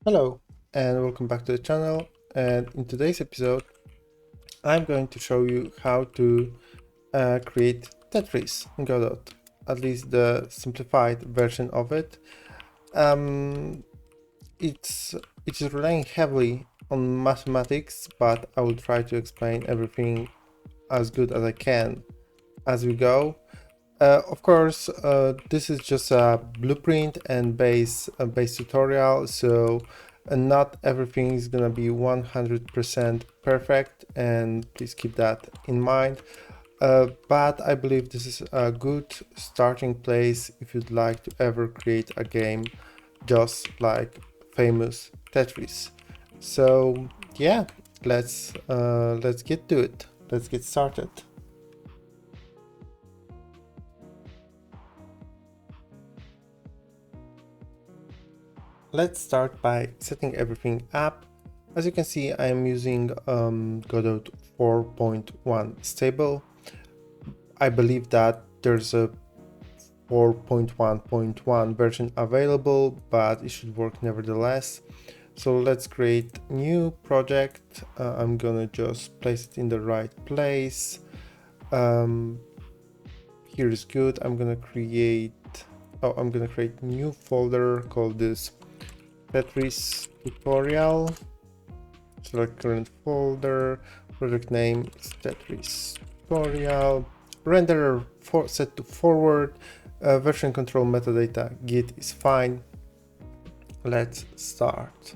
Hello and welcome back to the channel, and in today's episode I'm going to show you how to create Tetris in Godot, at least the simplified version of it. Um, it's it is relying heavily on mathematics, but I will try to explain everything as good as I can as we go. Of course, this is just a blueprint and base tutorial, so not everything is gonna be 100% perfect, and please keep that in mind. But I believe this is a good starting place if you'd like to ever create a game just like famous Tetris. So yeah, let's get to it. Let's get started. Let's start by setting everything up. As you can see, I am using Godot 4.1 stable. I believe that there's a 4.1.1 version available, but it should work nevertheless. So let's create new project. I'm gonna just place it in the right place. Here is good. I'm gonna create new folder called this Tetris tutorial. Select current folder, project name is Tetris tutorial, renderer set to forward, version control metadata git is fine. Let's start.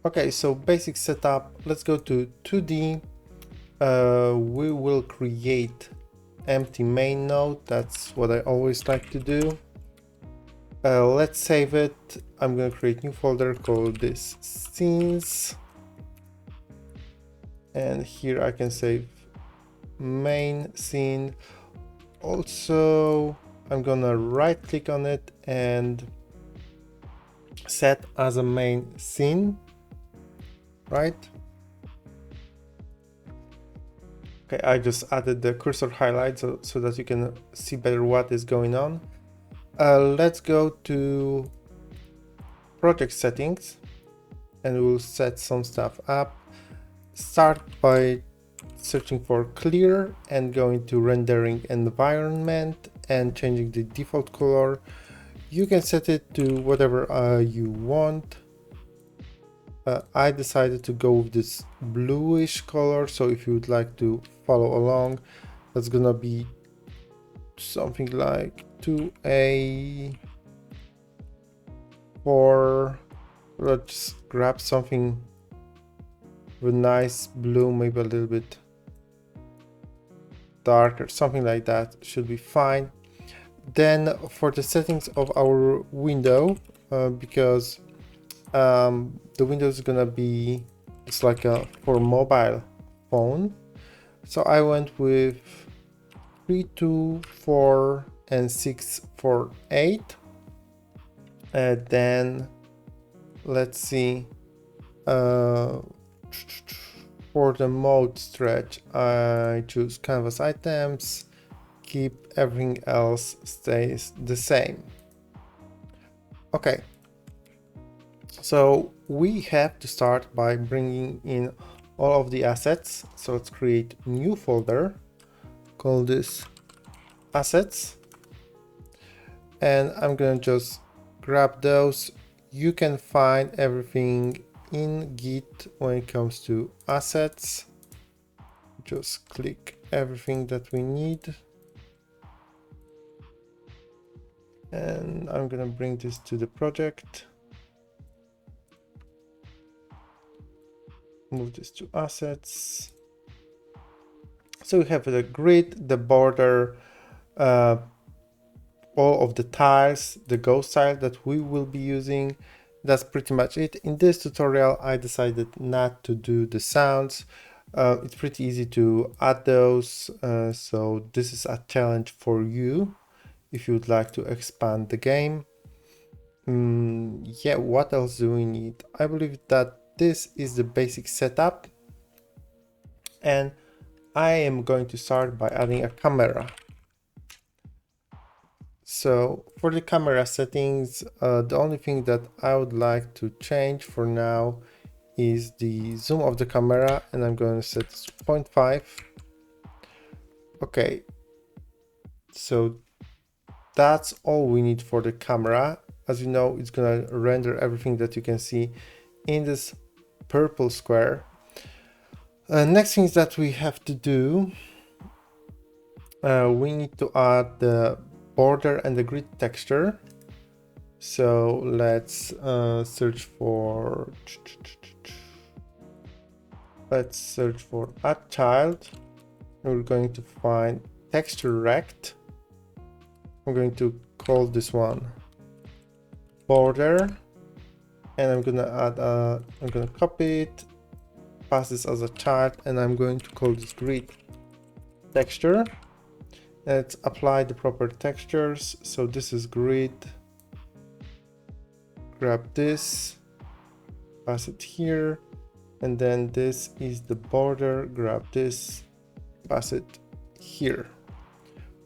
Okay, so basic setup. Let's go to 2D. We will create empty main node. That's what I always like to do. Let's save it. I'm gonna create new folder called this scenes, and here I can save main scene. Also, I'm gonna right click on it and set as a main scene, right? Okay, I just added the cursor highlight so that you can see better what is going on. Let's go to project settings and we'll set some stuff up. Start by searching for clear and going to rendering environment and changing the default color. You can set it to whatever you want. I decided to go with this bluish color, so if you would like to follow along, that's gonna be something like 2A4. Let's grab something with nice blue, maybe a little bit darker, something like that should be fine. Then for the settings of our window, because the window is gonna be, it's like a for mobile phone, so I went with 3, 2, 4 and 6, 4, 8. Then let's see, for the mode stretch I choose canvas items, keep everything else stays the same. Okay, so we have to start by bringing in all of the assets. So let's create a new folder, call this assets, and I'm gonna just grab those. You can find everything in Git when it comes to assets. Just click everything that we need. And I'm gonna bring this to the project. Move this to assets. So we have the grid, the border, all of the tiles, the ghost tile that we will be using. That's pretty much it. In this tutorial, I decided not to do the sounds. It's pretty easy to add those. So this is a challenge for you if you would like to expand the game. Yeah, what else do we need? I believe that this is the basic setup, and I am going to start by adding a camera. So for the camera settings, the only thing that I would like to change for now is the zoom of the camera, and I'm going to set 0.5. Okay, so that's all we need for the camera. As you know, it's going to render everything that you can see in this purple square. Next things that we have to do, we need to add the border and the grid texture. So let's search for add child. We're going to find texture rect. I'm going to call this one border, and I'm gonna add I'm gonna copy it, pass this as a child, and I'm going to call this grid texture. Let's apply the proper textures. So this is grid, grab this, pass it here, and then this is the border, grab this, pass it here.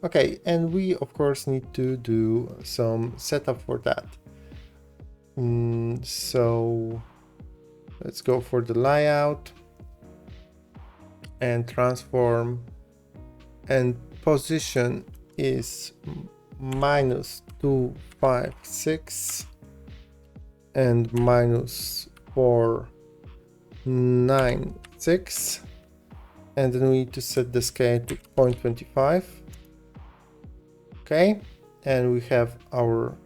Okay, and we of course need to do some setup for that. So let's go for the layout and transform, and position is -256 and -496, and then we need to set the scale to 0.25. Okay, and we have our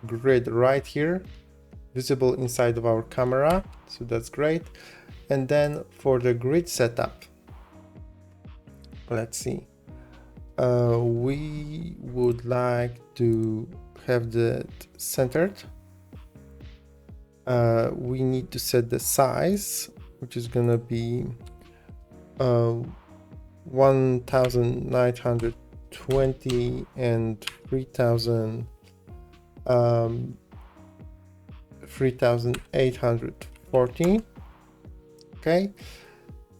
grid right here visible inside of our camera, so that's great. And then for the grid setup, let's see, we would like to have that centered. We need to set the size, which is gonna be 1920 and 3840. Okay,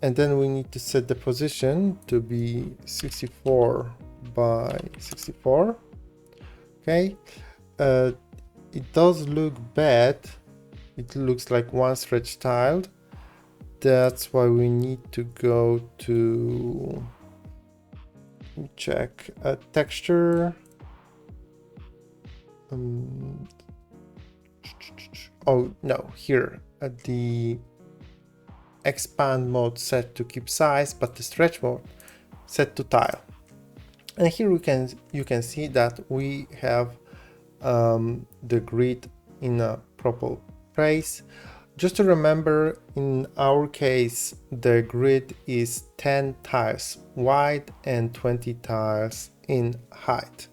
and then we need to set the position to be 64 by 64. Okay, it does look bad. It looks like one stretch tiled. That's why we need to go to check texture. Oh no, here at the expand mode set to keep size, but the stretch mode set to tile. And here you can see that we have the grid in a proper place. Just to remember, in our case, the grid is 10 tiles wide and 20 tiles in height.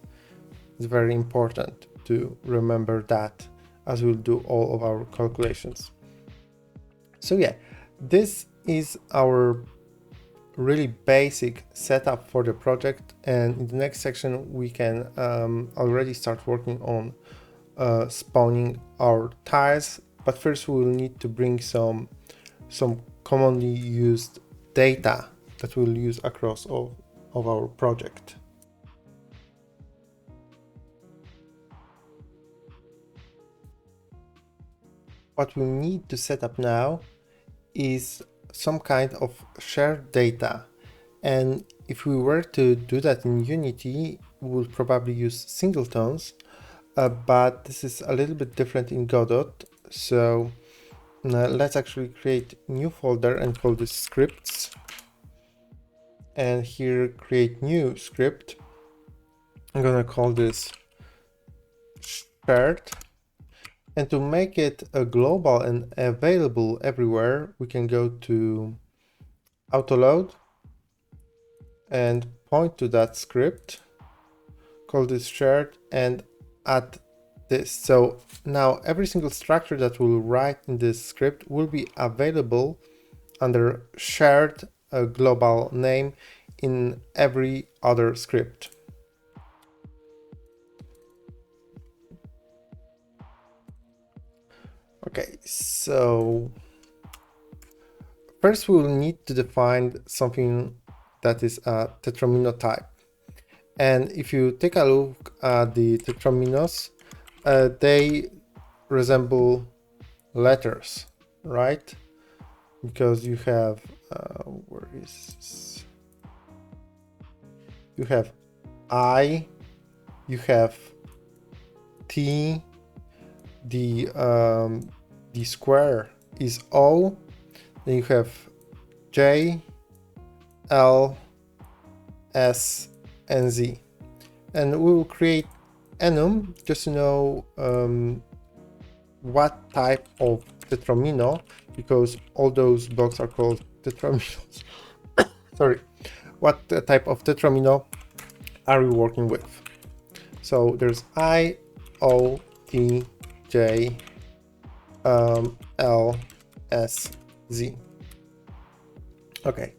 It's very important to remember that as we'll do all of our calculations. So yeah, this is our really basic setup for the project, and in the next section we can already start working on spawning our tiles. But first we will need to bring some commonly used data that we'll use across all of our project. What we need to set up now is some kind of shared data, and if we were to do that in Unity, we would probably use singletons, but this is a little bit different in Godot. So let's actually create a new folder and call this scripts, and here create new script. I'm gonna call this shared, and to make it a global and available everywhere, we can go to autoload and point to that script, call this shared, and add this. So now every single structure that we'll write in this script will be available under shared global name in every other script. Okay, so first we will need to define something that is a Tetromino type. And if you take a look at the Tetrominos, they resemble letters, right? Because you have where is this? You have I, you have T, the square is O, then you have J, L, S, and Z. And we will create enum just to know what type of Tetromino, because all those blocks are called Tetrominos. Sorry, what type of Tetromino are we working with? So there's I, O, T, J, L, S, Z. Okay.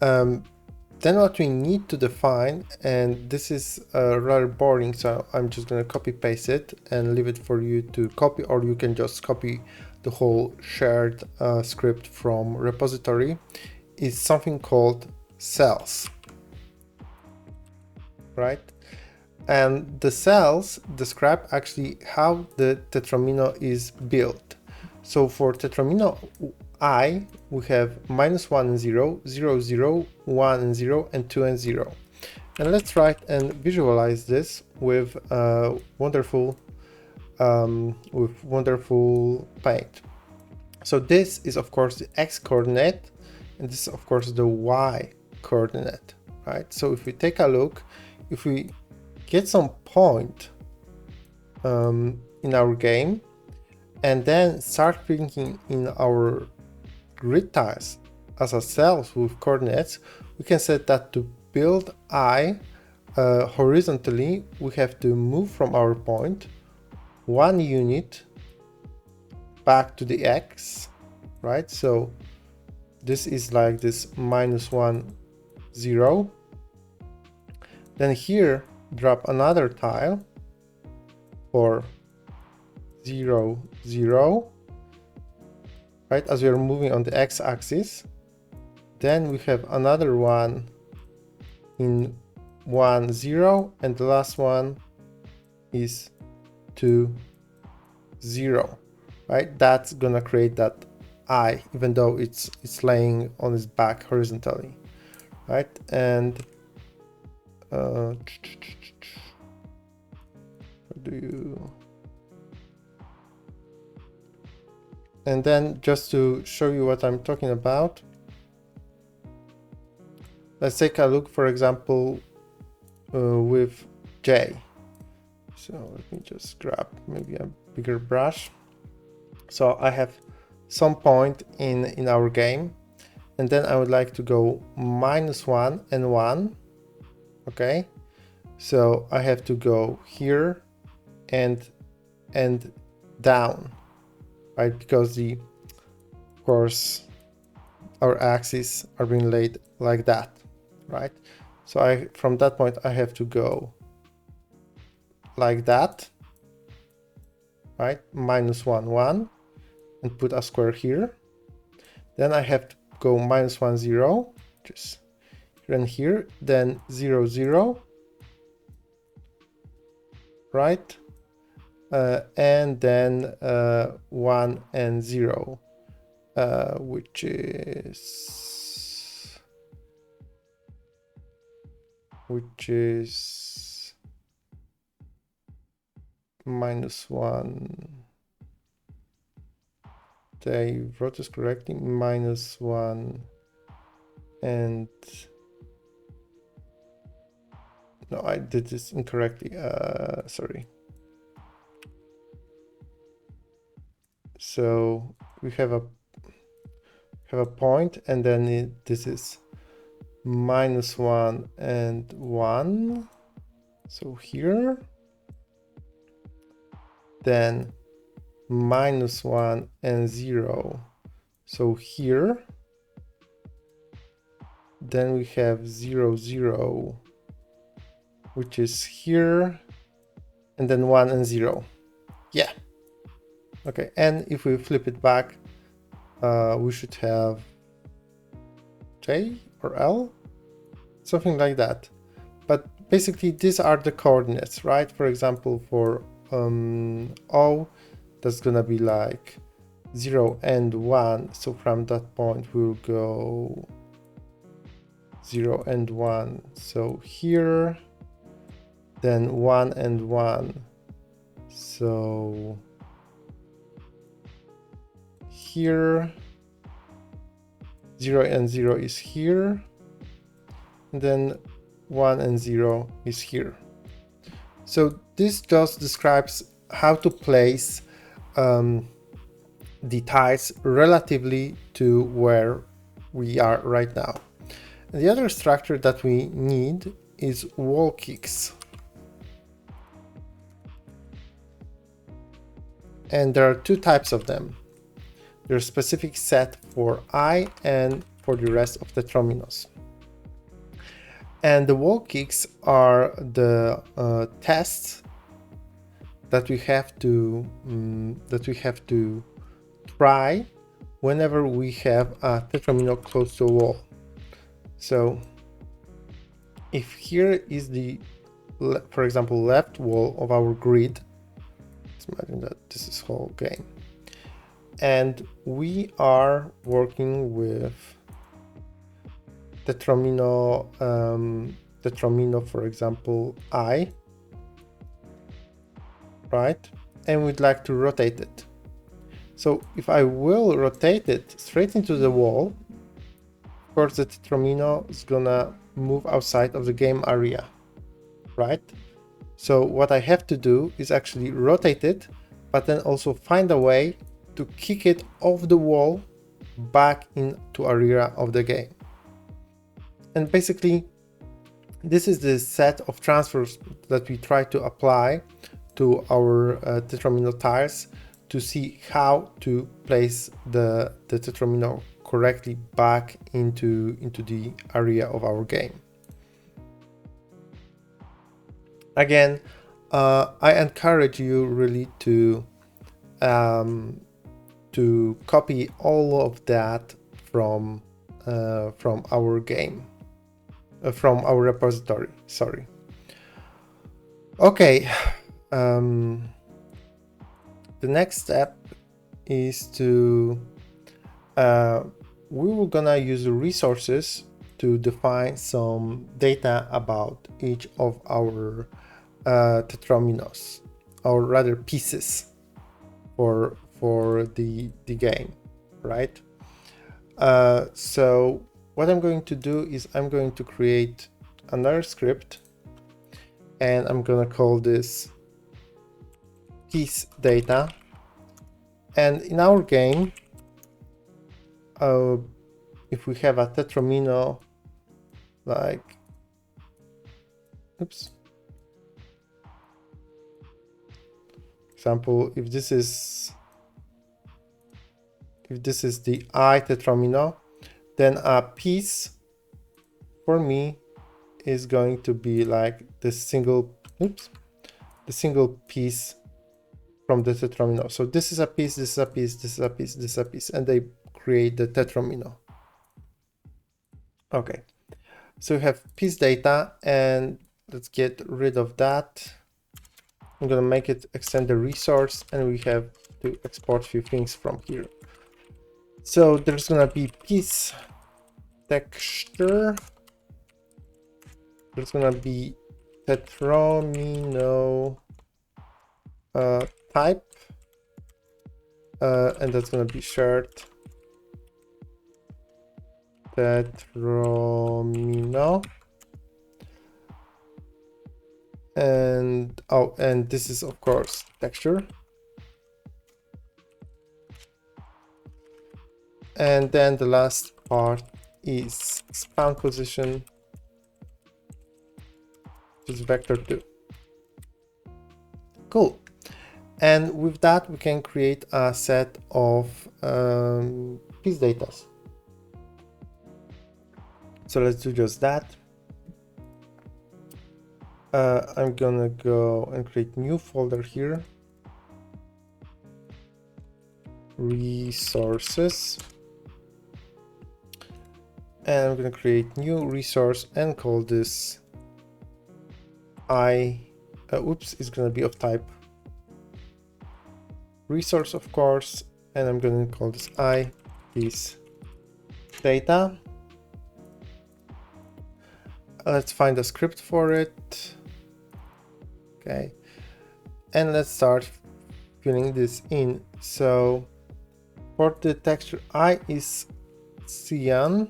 Then what we need to define, and this is rather boring, so I'm just going to copy paste it and leave it for you to copy, or you can just copy the whole shared script from repository, is something called cells, right? And the cells describe actually how the Tetromino is built. So for Tetromino I, we have -1 and 0, 0, 0, 1 and 0, and 2 and 0. And let's write and visualize this with wonderful paint. So this is of course the x coordinate, and this is of course the y coordinate, right? So if we take a look, if we get some point in our game and then start thinking in our grid tiles as a cells with coordinates, we can set that to build I horizontally. We have to move from our point 1 unit back to the x, right? So this is like this -1, 0. Then here drop another tile for 0, 0, right, as we are moving on the x-axis. Then we have another one in 1, 0, and the last one is 2, 0, right? That's gonna create that I, even though it's laying on its back horizontally, right? And how do you... And then just to show you what I'm talking about, let's take a look, for example, with J. So let me just grab maybe a bigger brush. So I have some point in our game, and then I would like to go -1 and 1. Okay, so I have to go here and down, right? Because of course our axes are being laid like that, right? So from that point I have to go like that, right? -1, 1, and put a square here. Then I have to go -1, 0, just here and here, then 0, 0, right? And then 1 and 0, which is -1. They wrote this correctly, -1 and... No, I did this incorrectly, sorry. So we have a point, and then this is -1 and 1, so here, then -1 and 0, so here, then we have 0, 0, which is here, and then 1 and 0. Yeah. Okay, and if we flip it back, we should have J or L, something like that. But basically these are the coordinates, right? For example, for O, that's gonna be like 0 and 1. So from that point we'll go 0 and 1. So here, then 1 and 1. So here, 0 and 0 is here, and then 1 and 0 is here. So this just describes how to place the tiles relatively to where we are right now. And the other structure that we need is wall kicks. And there are two types of them. There's a specific set for I and for the rest of the Tetrominos. And the wall kicks are the tests that we have to try whenever we have a Tetromino close to a wall. So if here is the, for example, left wall of our grid, let's imagine that this is whole game, and we are working with Tetromino, for example, I, right? And we'd like to rotate it. So if I will rotate it straight into the wall, of course the Tetromino is gonna move outside of the game area, right? So what I have to do is actually rotate it, but then also find a way to kick it off the wall back into area of the game. And basically, this is the set of transfers that we try to apply to our Tetromino tiles to see how to place the Tetromino correctly back into the area of our game. Again, I encourage you really to copy all of that from our game, from our repository. Sorry. Okay. The next step is to we were gonna use resources to define some data about each of our Tetrominos, or rather pieces for the game, right? So what I'm going to do is I'm going to create another script, and I'm gonna call this piece data. And in our game, if we have a Tetromino, like, oops, example, if this is the I Tetromino, then a piece for me is going to be like the single piece from the Tetromino. So this is a piece, this is a piece, this is a piece, this is a piece, and they create the Tetromino. Okay, so we have piece data, and let's get rid of that. I'm gonna make it extend the resource, and we have to export a few things from here. So there's gonna be piece texture. There's gonna be Tetromino type, and that's gonna be shared Tetromino. And and this is of course texture. And then the last part is spawn position, which is vector 2. Cool. And with that, we can create a set of piece data. So let's do just that. I'm gonna go and create new folder here. Resources. And I'm gonna create new resource and call this oops, is going to be of type resource, of course, and I'm going to call this I piece data. Let's find a script for it. Okay, and let's start filling this in. So for the texture, I is cyan,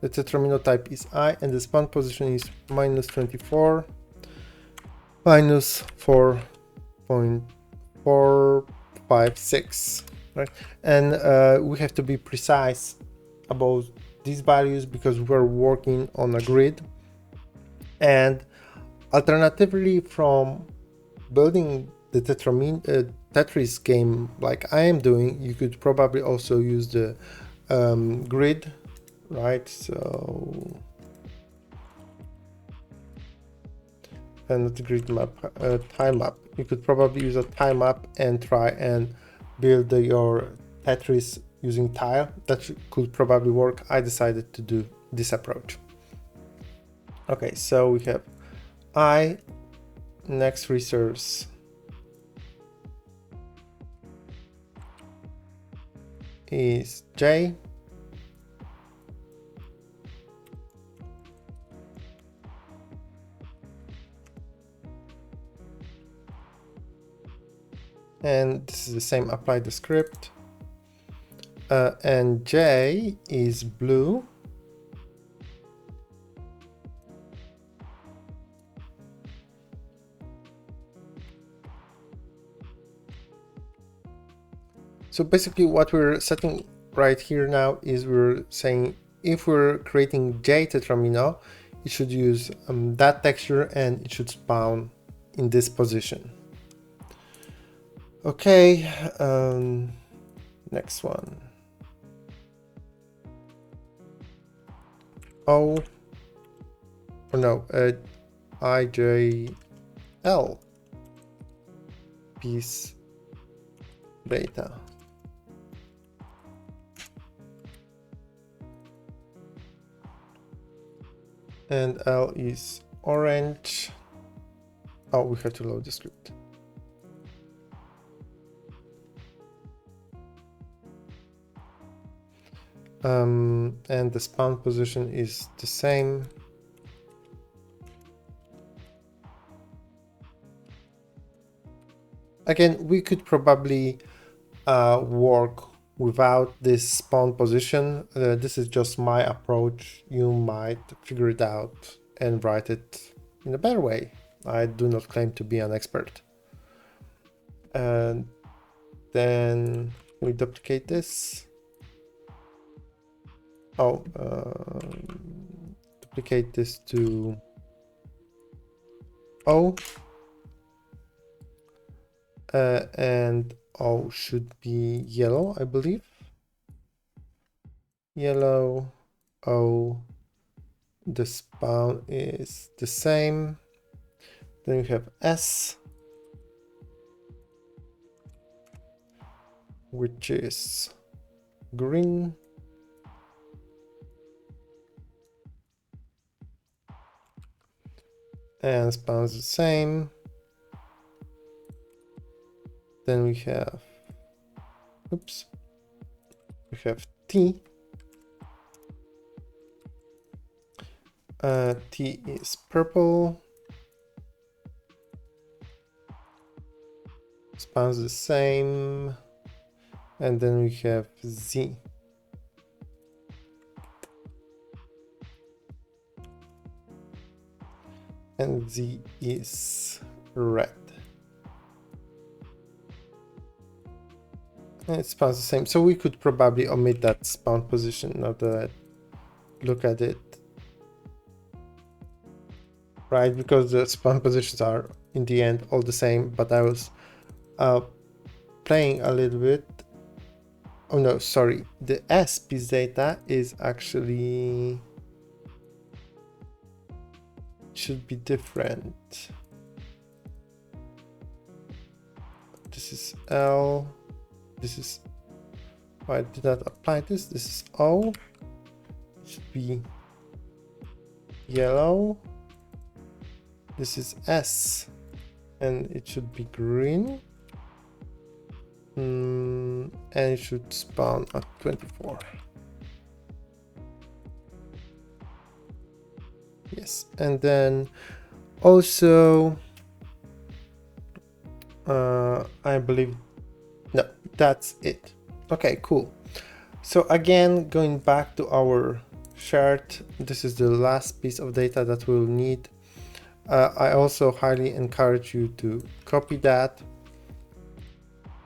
the Tetromino type is I, and the spawn position is -24, -4.456, right? And we have to be precise about these values because we're working on a grid. And alternatively, from building the Tetris game like I am doing, you could probably also use the grid, right? So, and not the grid map, time map. You could probably use a time map and try and build your Tetris using tile. That could probably work. I decided to do this approach. Okay, so we have I, next resource is J, and this is the same, apply the script, and J is blue, so basically what we're setting right here now is we're saying if we're creating J Tetramino, it should use that texture and it should spawn in this position. Okay, next one. O, or no, IJL piece beta. And L is orange. Oh, we have to load the script. And the spawn position is the same. Again, we could probably work without this spawn position. This is just my approach. You might figure it out and write it in a better way. I do not claim to be an expert. And then we duplicate this. Oh, duplicate this to O. And O should be yellow, I believe. Yellow, O, the spawn is the same. Then we have S, which is green. And spawns the same. Then we have, oops, we have T. T is purple. Spawns the same. And then we have Z. And Z is red. And it spawns the same. So we could probably omit that spawn position now that I look at it. Right, because the spawn positions are in the end all the same, but I was playing a little bit. Oh no, sorry. The S piece data is actually should be different. This is L. This is, I did not apply this. This is O. Should be yellow. this is S, and it should be green. And it should spawn at 24. Yes, and then also I believe, no, that's it. Okay, cool. So again, going back to our chart, this is the last piece of data that we'll need. I also highly encourage you to copy that.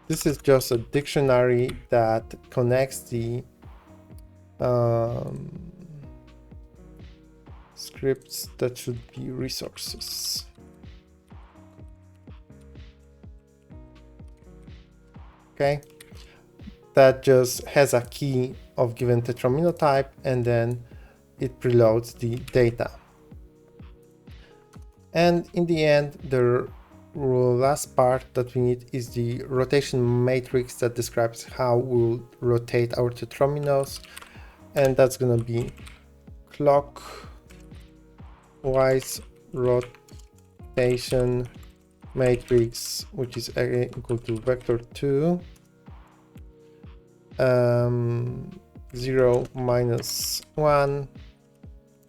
This is just a dictionary that connects the scripts that should be resources. Okay, that just has a key of given Tetromino type, and then it preloads the data. And in the end, the last part that we need is the rotation matrix that describes how we'll rotate our Tetrominos, and that's gonna be clockwise rotation matrix, which is equal to vector 2, 0, -1,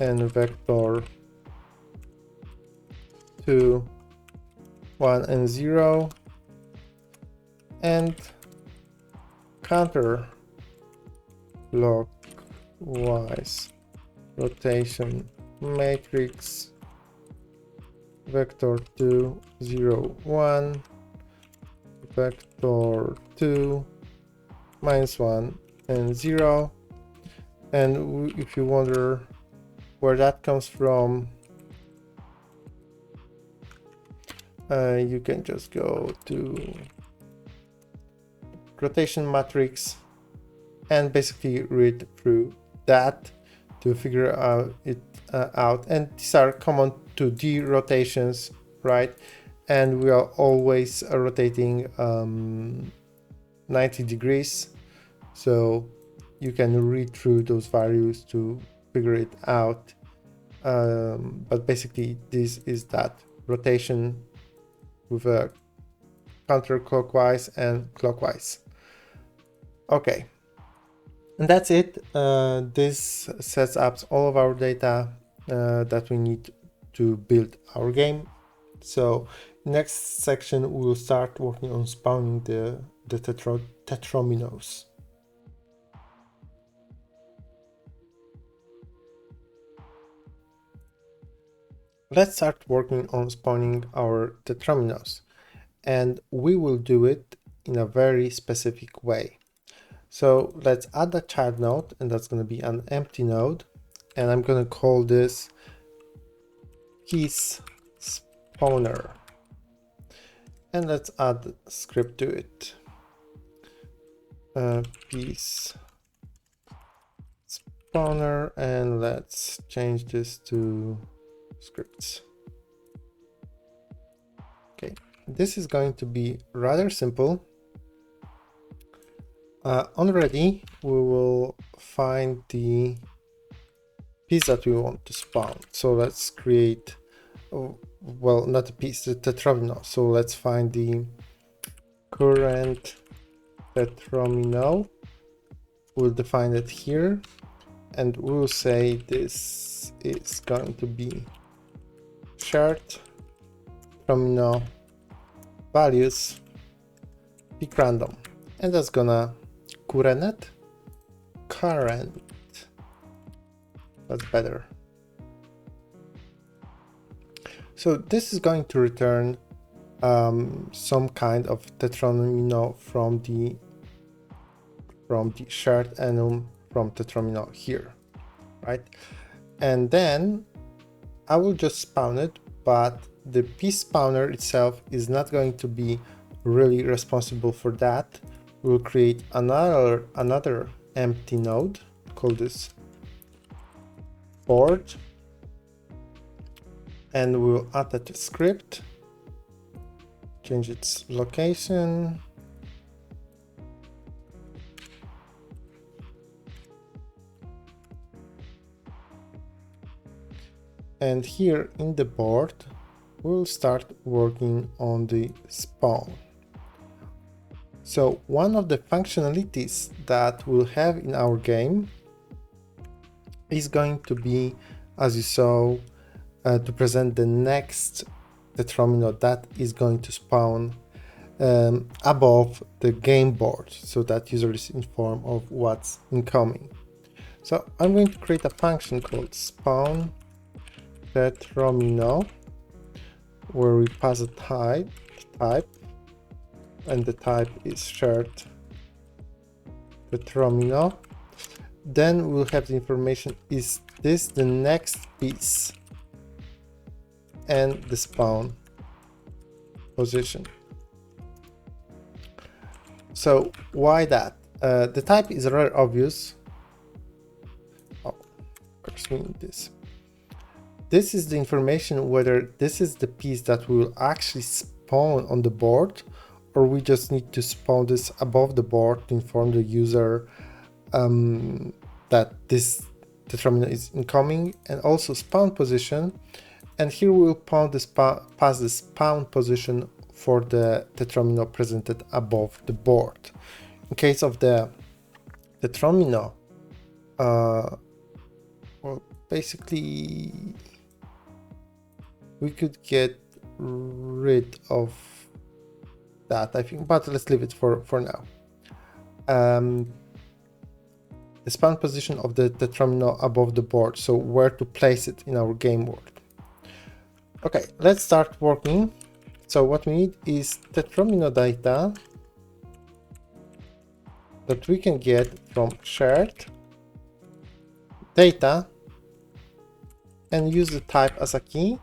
and vector 2, 1, and 0, and counter clockwise rotation matrix vector 2, 0, 1, vector 2, -1, and 0. And if you wonder where that comes from, you can just go to rotation matrix and basically read through that to figure it out. And these are common to D rotations, right? And we are always rotating 90 degrees. So you can read through those values to figure it out. But basically this is that rotation with a counterclockwise and clockwise. Okay, and that's it. This sets up all of our data that we need to build our game. So next section we will start working on spawning the Tetrominos. Let's start working on spawning our Tetrominos, and we will do it in a very specific way. So let's add a child node, and that's going to be an empty node, and I'm going to call this piece spawner, and let's add a script to it. Piece spawner, and let's change this to scripts. Okay, this is going to be rather simple. Already we will find the piece that we want to spawn. So let's create, well, not a piece, the Tetromino. So let's find the current Tetromino. We'll define it here, and we'll say this is going to be shared Tetromino values pick random, and that's gonna current, that's better. So this is going to return some kind of Tetromino from the shared enum from Tetromino here, right? And then I will just spawn it, but the piece spawner itself is not going to be really responsible for that. We'll create another empty node, call this board, and we'll add that script, change its location, and here in the board we'll start working on the spawn. So one of the functionalities that we'll have in our game is going to be, as you saw, to present the next Tetromino that is going to spawn above the game board, so that user is informed of what's incoming. So I'm going to create a function called spawn Tetromino, where we pass a type, and the type is shared Tetromino. Then we'll have the information, is this the next piece, and the spawn position. So why that? The type is very obvious. Oh, first we need this. This is the information whether this is the piece that will actually spawn on the board, or we just need to spawn this above the board to inform the user that this Tetromino is incoming, and also spawn position. And here we will pass the spawn position for the Tetromino presented above the board. In case of the Tetromino, well, basically we could get rid of that, I think, but let's leave it for now. The spawn position of the Tetromino above the board, so where to place it in our game world. Okay, let's start working. So what we need is Tetromino data that we can get from shared data and use the type as a key.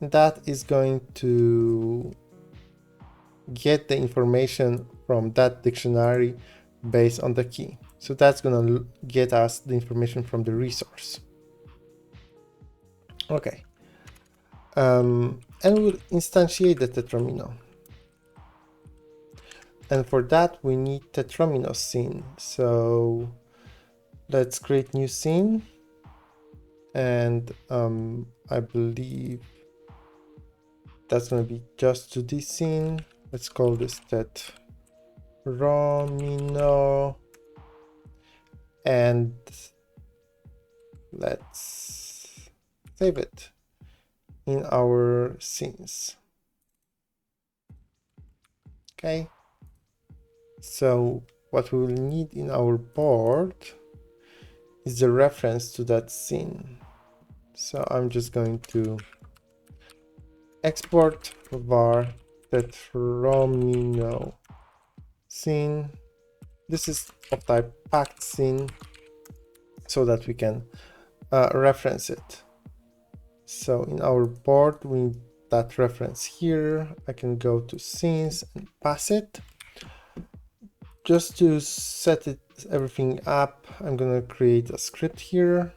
That is going to get the information from that dictionary based on the key. So that's going to get us the information from the resource. Okay. And we'll instantiate the Tetromino. And for that we need Tetromino scene. So let's create new scene. And I believe that's going to be just to this scene. Let's call this Tetromino. And let's save it in our scenes. Okay, so what we will need in our board is the reference to that scene. So I'm just going to export var Tetromino scene. This is of type packed scene, so that we can reference it. So in our board we need that reference here. I can go to scenes and pass it. Just to set it everything up, I'm gonna create a script here.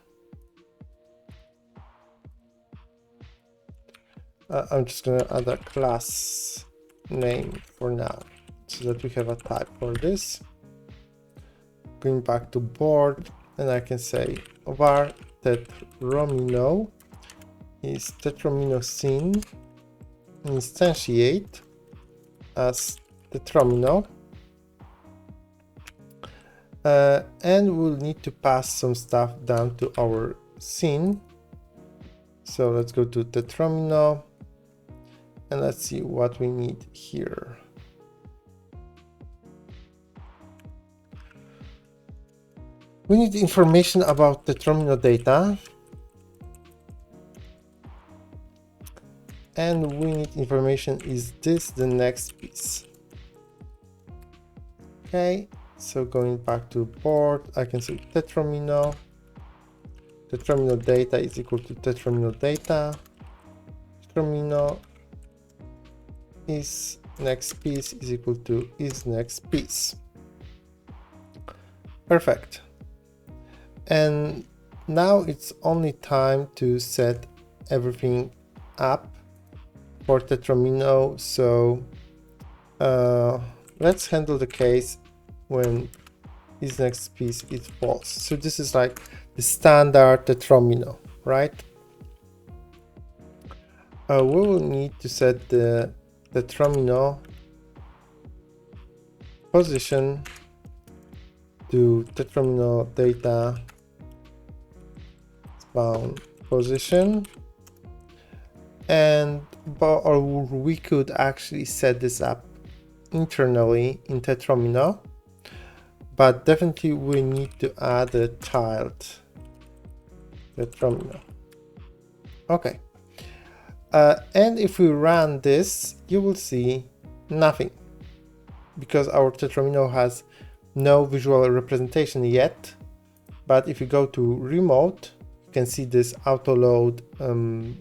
I'm just gonna add a class name for now, so that we have a type for this. Going back to board, and I can say var Tetromino is Tetromino scene instantiate as Tetromino, and we'll need to pass some stuff down to our scene. So let's go to Tetromino and let's see what we need here. We need information about Tetromino data, and we need information, is this the next piece? Okay, so going back to board, I can say Tetromino. Tetromino data is equal to Tetromino data. Tetromino is next piece is equal to is next piece. Perfect. And now it's only time to set everything up for Tetromino. So let's handle the case when is next piece is false. So this is like the standard Tetromino, right? We will need to set the Tetromino position to Tetromino data spawn position, and or we could actually set this up internally in Tetromino, but definitely we need to add a child Tetromino. Okay, and if we run this, you will see nothing because our Tetromino has no visual representation yet. But if you go to remote, you can see this auto load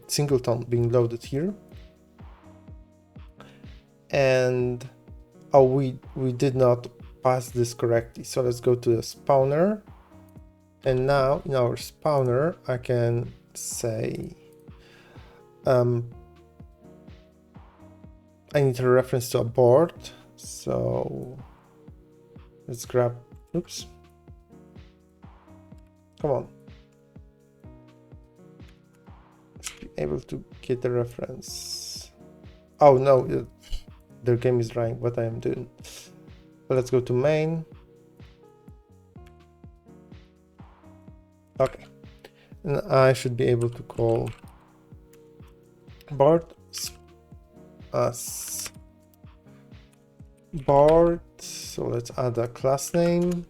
singleton being loaded here. And oh, we did not pass this correctly. So let's go to the spawner. And now in our spawner, I can say I need a reference to a board. So let's grab, oops. Come on. Should be able to get the reference. Oh no, their game is running what I am doing. So let's go to main. Okay. And I should be able to call board as board. So let's add a class name.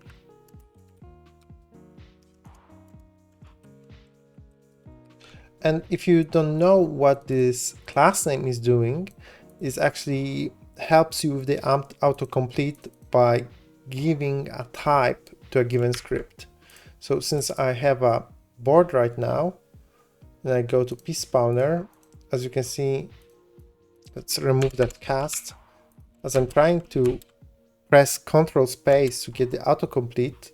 And if you don't know what this class name is doing, it actually helps you with the autocomplete by giving a type to a given script. So since I have a board right now, and I go to pspawner, as you can see, let's remove that cast. As I'm trying to press Ctrl space to get the autocomplete,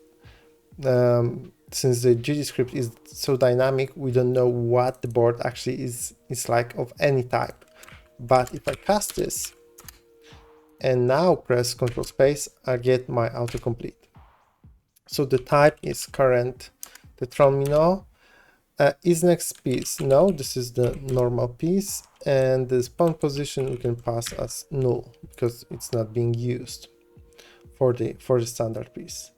since the GD script is so dynamic, we don't know what the board actually is like of any type. But if I cast this and now press Ctrl space, I get my autocomplete. So the type is current Tetromino. Is next piece? No, this is the normal piece, and the spawn position we can pass as null because it's not being used for the standard piece.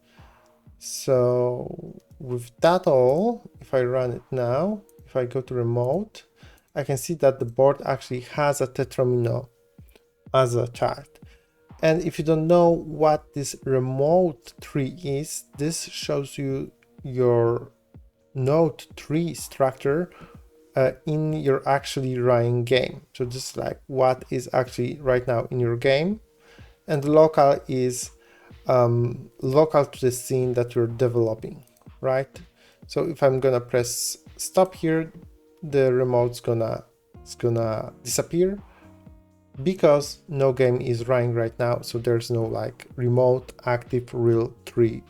So with that all, if I run it now, if I go to remote, I can see that the board actually has a Tetromino as a child. And if you don't know what this remote tree is, this shows you your node tree structure in your actually running game. So this is like what is actually right now in your game, and the local is local to the scene that you're developing, right? So if I'm gonna press stop here, the remote's gonna disappear because no game is running right now. So there's no like remote active real tree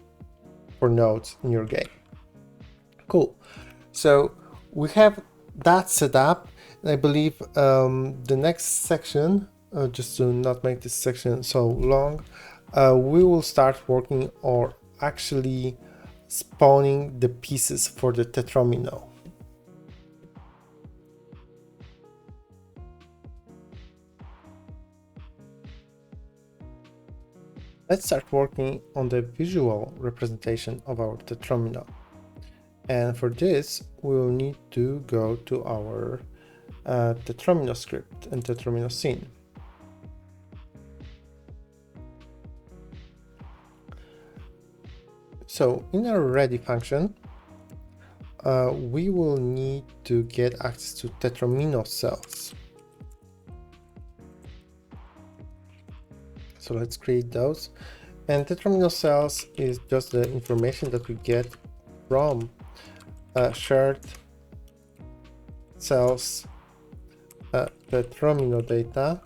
for nodes in your game. Cool. So we have that set up, and I believe the next section, just to not make this section so long, we will start working or actually spawning the pieces for the Tetromino. Let's start working on the visual representation of our Tetromino. And for this, we will need to go to our Tetromino script and Tetromino scene. So in our ready function, we will need to get access to Tetromino cells. So let's create those. And Tetromino cells is just the information that we get from shared cells Tetromino data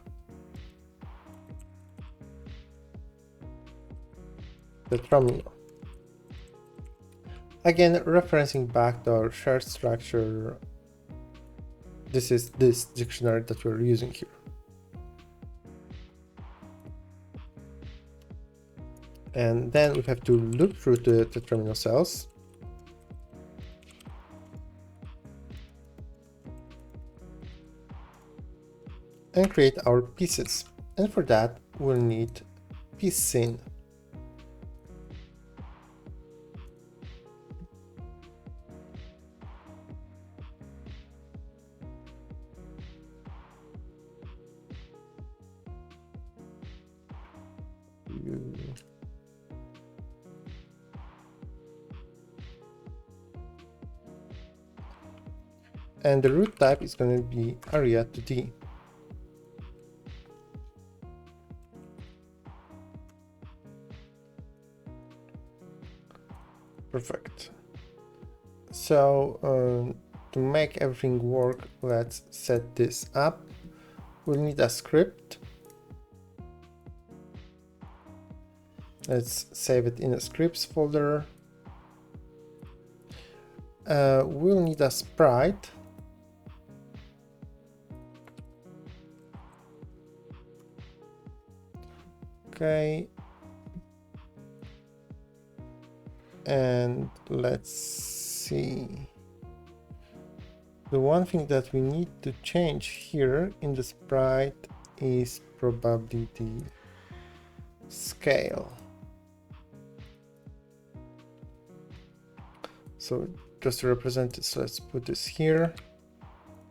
Tetromino. Again, referencing back to our shared structure, this is this dictionary that we're using here. And then we have to look through the Tetromino cells. and create our pieces. And for that, we'll need piece scene. And the root type is going to be area 2D. Perfect. So to make everything work, let's set this up. We'll need a script. Let's save it in a scripts folder. We'll need a sprite. Okay. And let's see. The one thing that we need to change here in the sprite is probably the scale. So just to represent this, let's put this here.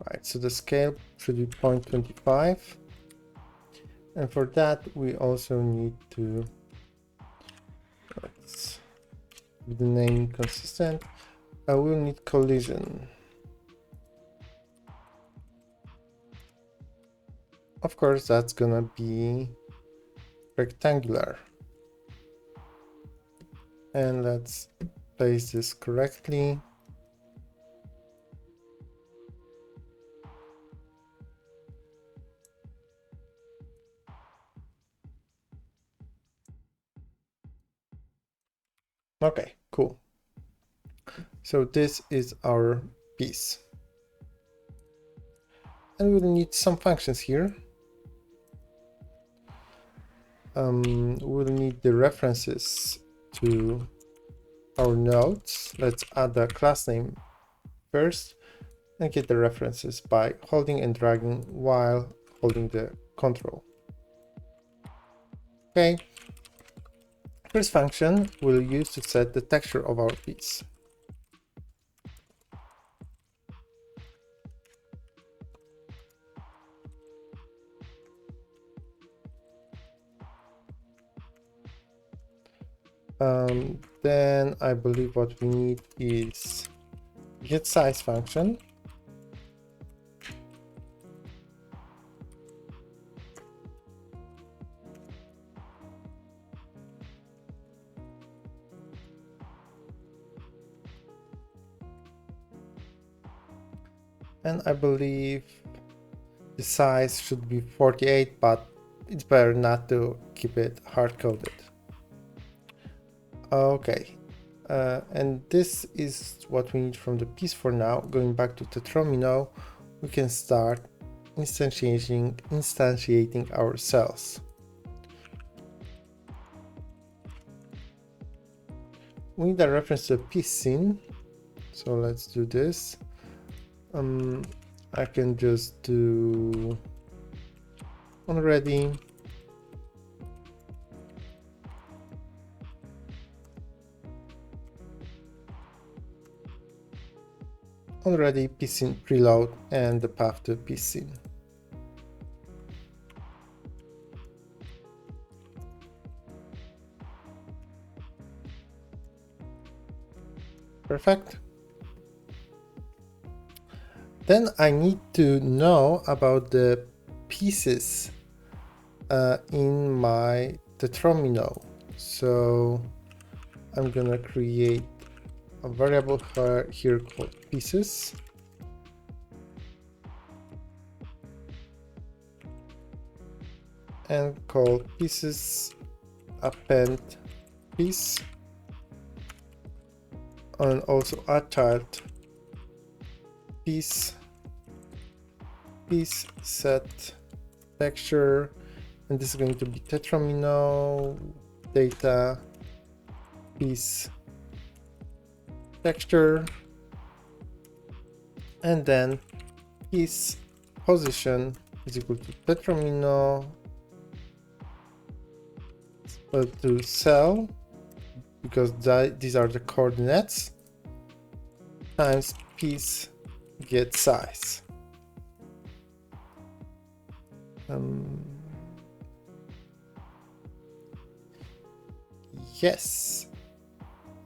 Right, so the scale should be 0.25. And for that, we also need to, let's keep the name consistent. We'll need collision. Of course, that's gonna be rectangular. And let's place this correctly. Okay, cool. So this is our piece. And we'll need some functions here. We'll need the references to our nodes. Let's add the class name first and get the references by holding and dragging while holding the control. Okay. First function we'll use to set the texture of our piece. Then I believe what we need is get size function. And I believe the size should be 48, but it's better not to keep it hard-coded. Okay, and this is what we need from the piece for now. Going back to Tetromino, we can start instantiating our cells. We need a reference to a piece scene, so let's do this. I can just do already. Already piece scene preload and the path to piece scene. Perfect. Then I need to know about the pieces in my Tetromino. So I'm gonna create a variable here called pieces. And call pieces append piece. And also add child piece set texture, and this is going to be Tetromino data piece texture, and then piece position is equal to Tetromino to cell, because these are the coordinates, times piece get size. Yes,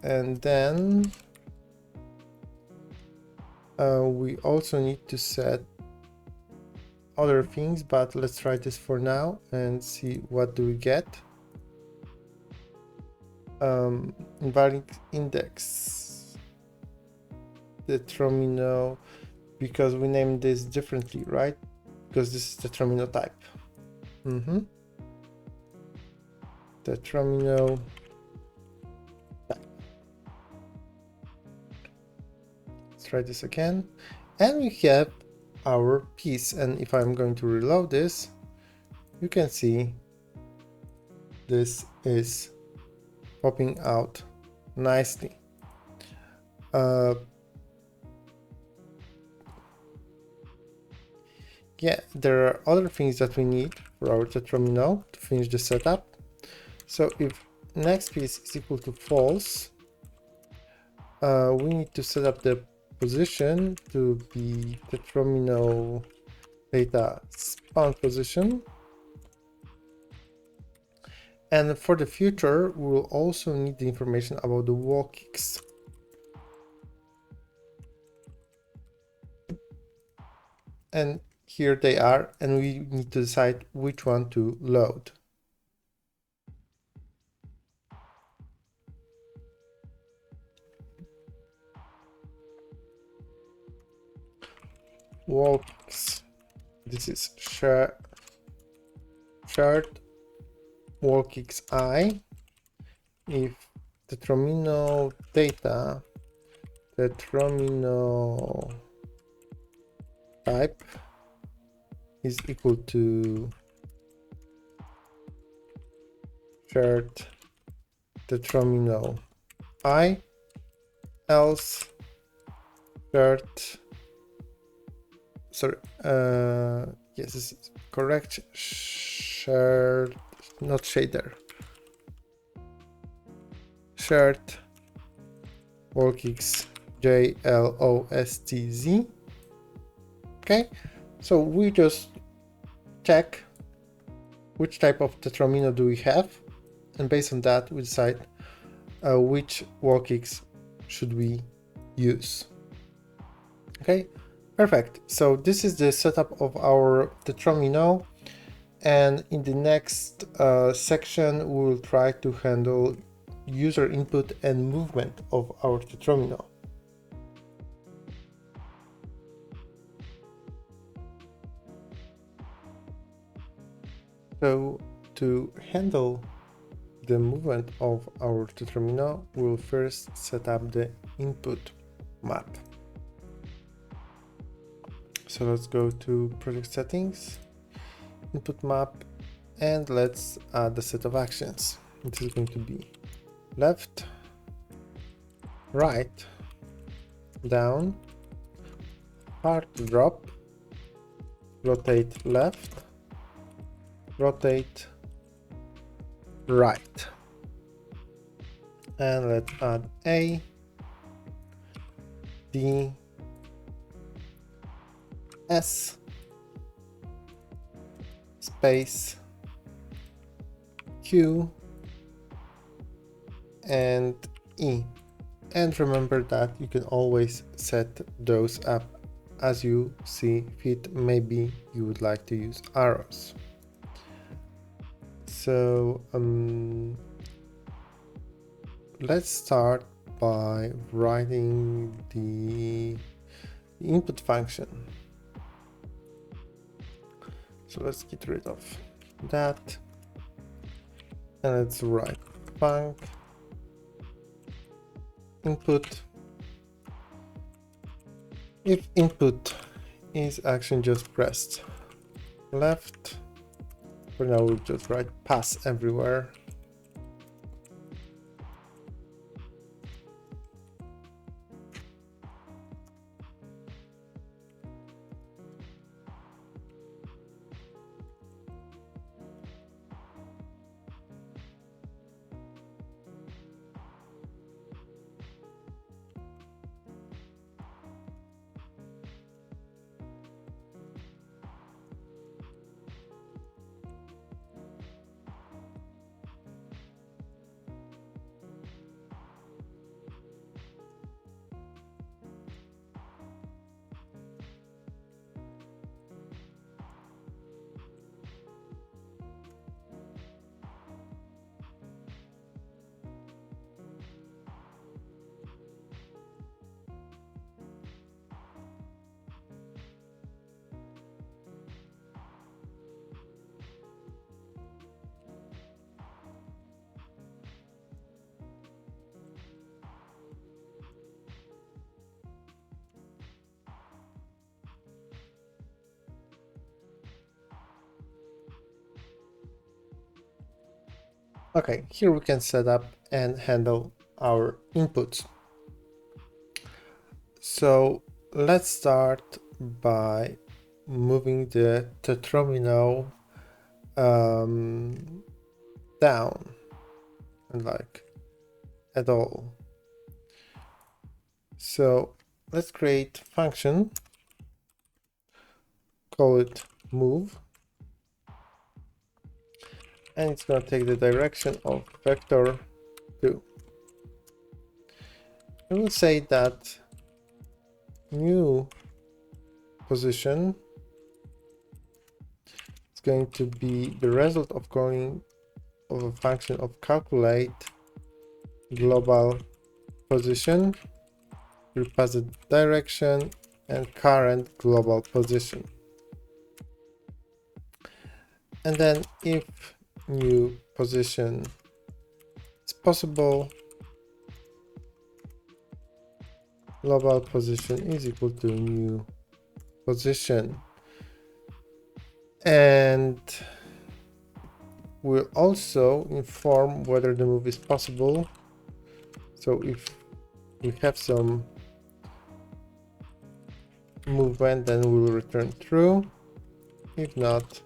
and then we also need to set other things, but let's try this for now and see what do we get. Invariant index, Tetromino, because we named this differently, right? Because this is Tetromino type. Tetromino type. Let's try this again, and we have our piece. And if I'm going to reload this, you can see this is popping out nicely. Yeah, there are other things that we need for our Tetromino to finish the setup. So if next piece is equal to false, we need to set up the position to be Tetromino data spawn position. And for the future, we will also need the information about the wall kicks. And here they are, and we need to decide which one to load. Wall kicks. This is shared wall kicks I. If Tetromino data, Tetromino type is equal to shared Tetromino I, else shared, sorry, yes, this is correct, shared, not shader, shared workx JLOSTZ. Okay, so we just check which type of Tetromino do we have, and based on that we decide which workx should we use. Okay, perfect. So this is the setup of our Tetromino, and in the next section we will try to handle user input and movement of our Tetromino. So to handle the movement of our Tetromino, we'll first set up the input map. So let's go to project settings, input map, and let's add the set of actions. This is going to be left, right, down, hard drop, rotate left, rotate right, and let's add A, D, S, space, Q, and E. And remember that you can always set those up as you see fit. Maybe you would like to use arrows. So let's start by writing the input function. So let's get rid of that, and let's write func input. If input is action just pressed left, for now we'll just write pass everywhere. Okay, here we can set up and handle our inputs. So let's start by moving the Tetromino down and like at all. So let's create a function, call it move, and it's going to take the direction of vector 2. I will say that new position is going to be the result of calling of a function of calculate global position. We'll pass the direction and current global position. And then if new position is possible, global position is equal to new position. And we'll also inform whether the move is possible. So if we have some movement, then we'll return true. If not,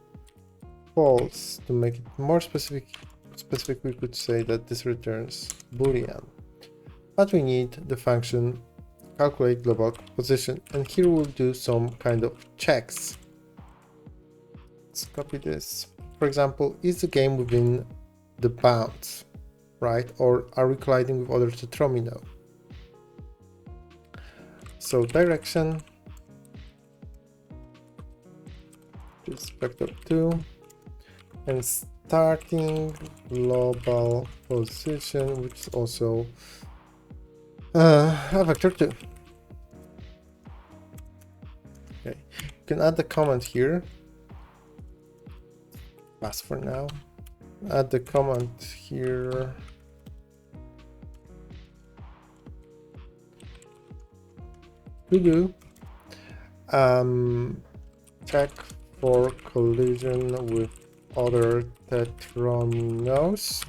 false. To make it more specific, we could say that this returns Boolean. But we need the function calculate global position, and here we'll do some kind of checks. Let's copy this. For example, is the game within the bounds, right? Or are we colliding with other Tetromino? So direction, just vector 2, and starting global position, which is also a vector 2. Okay, you can add the comment here. Pass for now. Add the comment here. We do check for collision with other Tetrominos.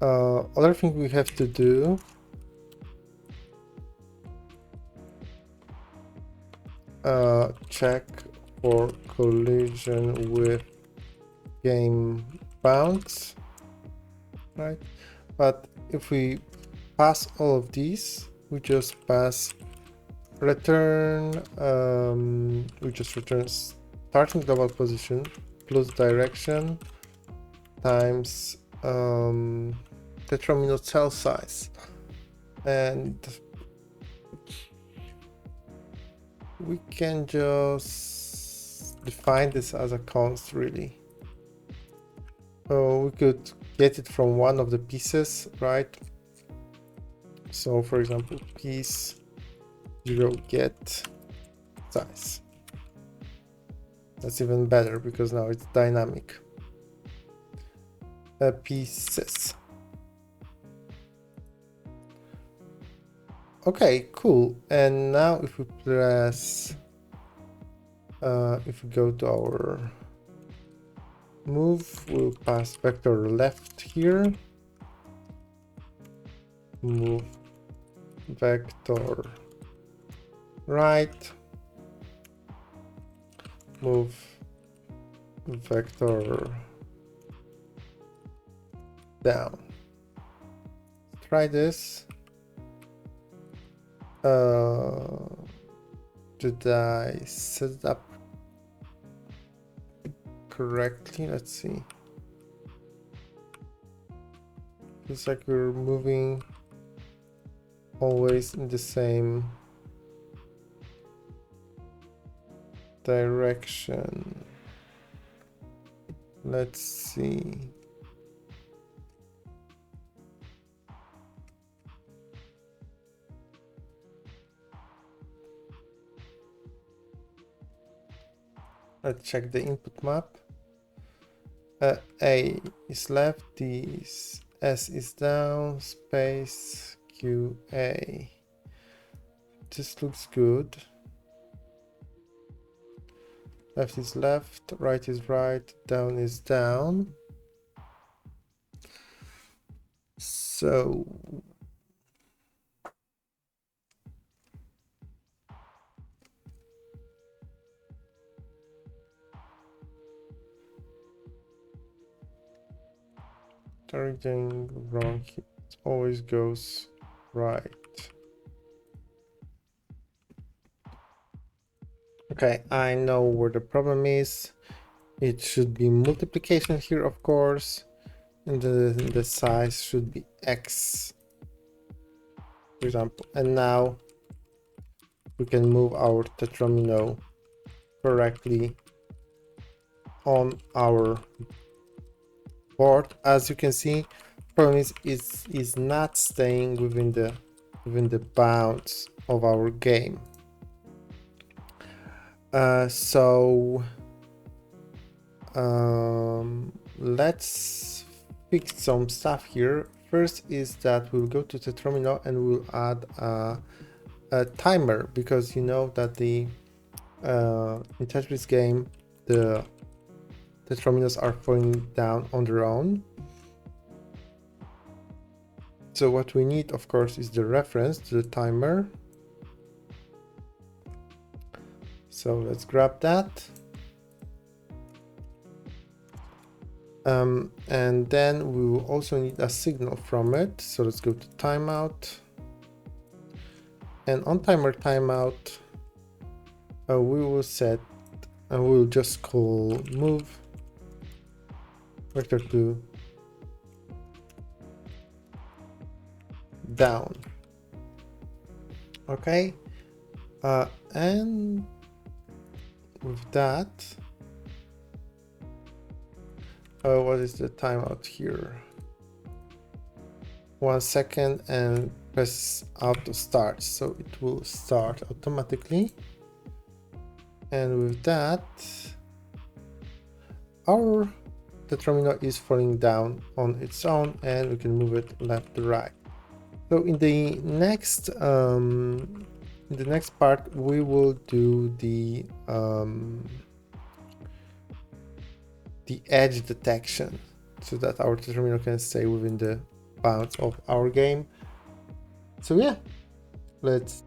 Other thing we have to do, check for collision with game bounds, right? But if we pass all of these, we just pass return, we just return starting global position plus direction times Tetromino cell size, and we can just define this as a const really. So we could get it from one of the pieces, right? So for example, piece 0 get size. That's even better because now it's dynamic. Pieces. Okay, cool. And now if we press, if we go to our move, we'll pass vector left here. Move vector right. Move vector down. Try this. Did I set it up correctly? Let's see. Looks like we're moving always in the same direction. Let's see. Let's check the input map. A is left, D is, S is down, space, Q, A. This looks good. Left is left, right is right, down is down. So everything wrong, it always goes right. Okay, I know where the problem is. It should be multiplication here, of course, and the size should be x, for example. And now we can move our Tetromino correctly on our board. As you can see, problem is not staying within the bounds of our game. Let's fix some stuff here. First is that we'll go to Tetromino and we'll add a timer, because you know that the in Tetris game the Tetrominos are falling down on their own. So what we need, of course, is the reference to the timer. So let's grab that. And then we will also need a signal from it. So let's go to timeout. And on timer timeout, we will set, and we'll just call move vector 2 down. Okay, and with that, what is the timeout here? 1 second, and press auto start, so it will start automatically. And with that, our Tetromino is falling down on its own, and we can move it left to right. So in the next part, we will do the edge detection, so that our Tetromino can stay within the bounds of our game. So yeah, let's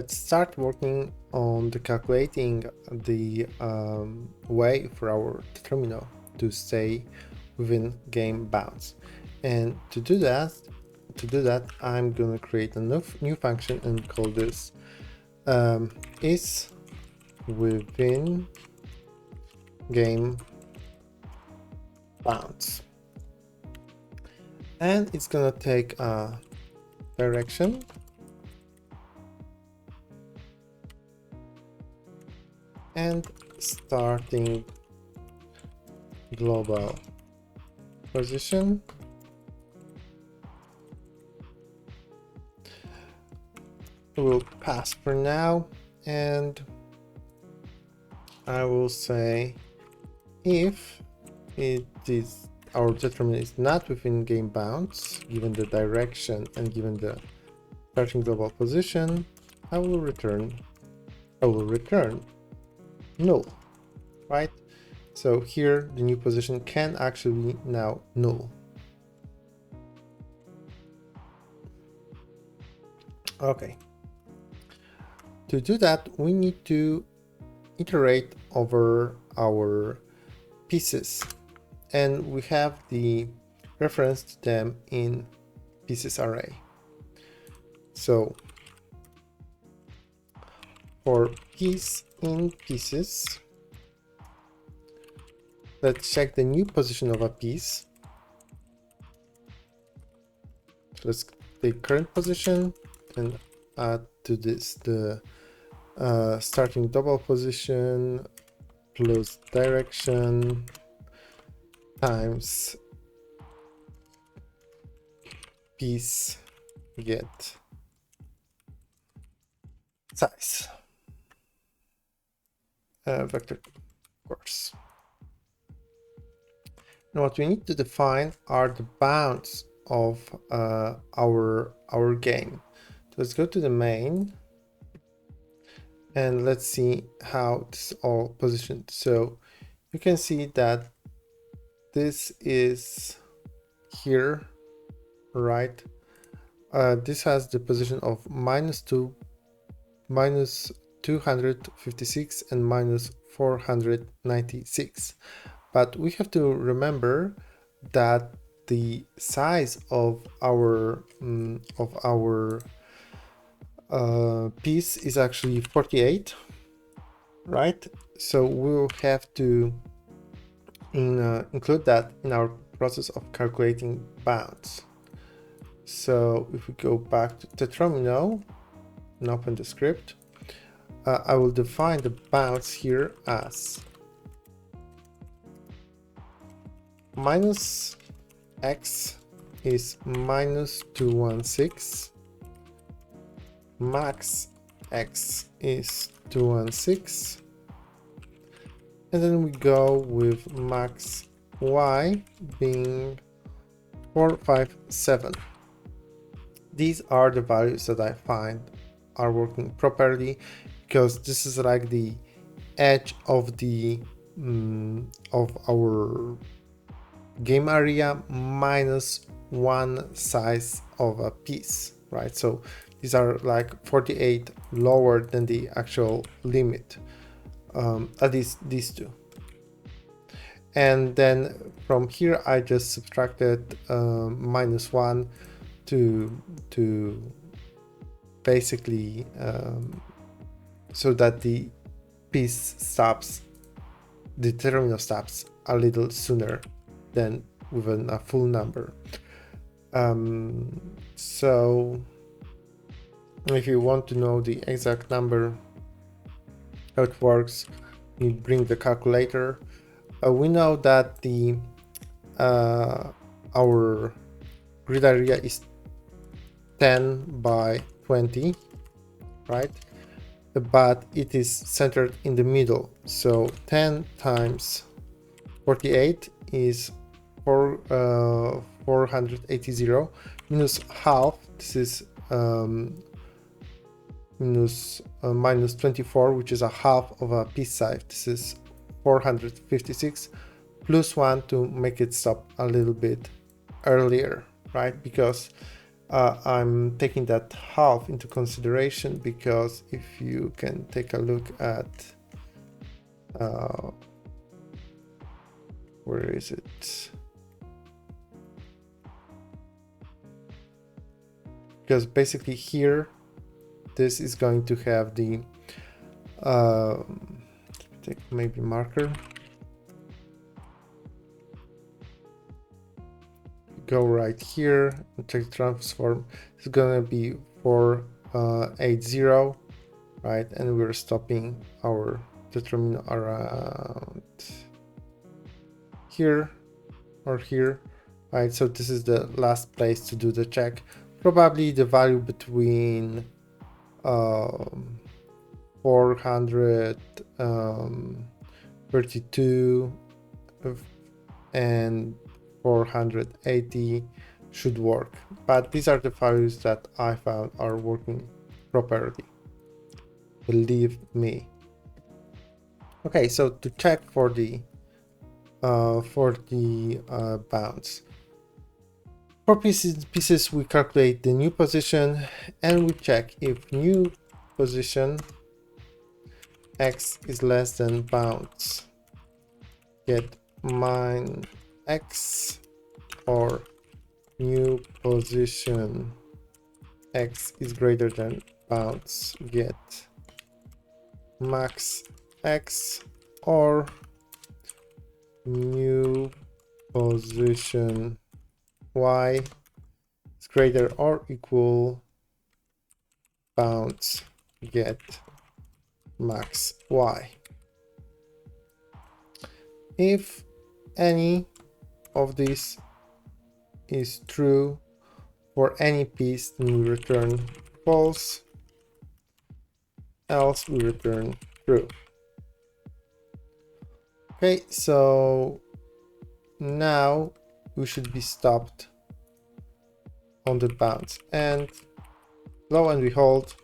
start working on the calculating the way for our Tetromino to stay within game bounds. And to do that, I'm gonna create a new function and call this is within game bounds. And it's gonna take a direction and starting global position. We'll pass for now, and I will say if it is our Tetrimino is not within game bounds, given the direction and given the starting global position, I will return null, right? So here the new position can actually be now null. Okay. To do that, we need to iterate over our pieces, and we have the reference to them in pieces array. So for piece in pieces, let's check the new position of a piece. So let's take current position and add to this the starting double position plus direction times piece get size vector, of course. Now what we need to define are the bounds of our game. So let's go to the main and let's see how this is all positioned. So you can see that this is here, right? This has the position of -2, -256 and -496, but we have to remember that the size of our piece is actually 48, right? So we'll have to include that in our process of calculating bounds. So if we go back to Tetromino and open the script, I will define the bounds here as minus x is -216, max x is 216, and then we go with max y being 457. These are the values that I find are working properly, because this is like the edge of the of our game area minus one size of a piece, right? So these are like 48 lower than the actual limit, at least these two. And then from here I just subtracted -1 to basically so that the piece stops, the Tetromino stops a little sooner than within a full number. So if you want to know the exact number, how it works, you bring the calculator. We know that the our grid area is 10 by 20, right? But it is centered in the middle, so 10 times 48 is 480 minus half. This is minus 24, which is a half of a piece size. This is 456 plus 1 to make it stop a little bit earlier, right? Because I'm taking that half into consideration, because if you can take a look at where is it? Because basically here, this is going to have the take maybe marker. Go right here and check the transform. It's gonna be 480, right? And we're stopping our Tetromino around here or here, right? So this is the last place to do the check. Probably the value between 432 and 480 should work, but these are the values that I found are working properly, believe me. Okay, so to check for the bounds, for pieces we calculate the new position and we check if new position x is less than bounds, get min x, or new position x is greater than bounds, get max x, or new position y is greater or equal bounds, get max y. If any of this is true for any piece, then we return false, else we return true. Okay, so now we should be stopped on the bounds, and lo and behold,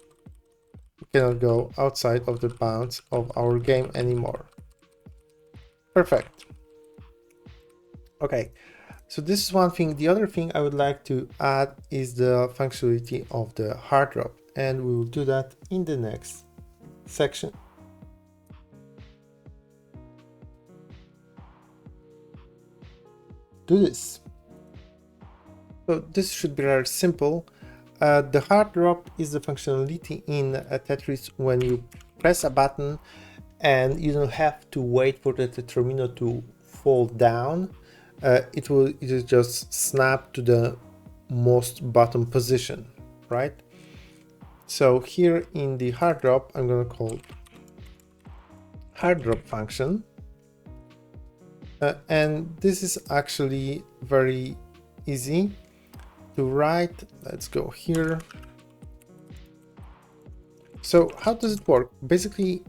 we cannot go outside of the bounds of our game anymore. Perfect. Okay, so this is one thing. The other thing I would like to add is the functionality of the hard drop, and we will do that in the next section. Do this. So this should be very simple. The hard drop is the functionality in Tetris when you press a button and you don't have to wait for the Tetromino to fall down. It will just snap to the most bottom position, right? So here in the hard drop, I'm going to call hard drop function. And this is actually very easy to write. Let's go here. So how does it work? Basically,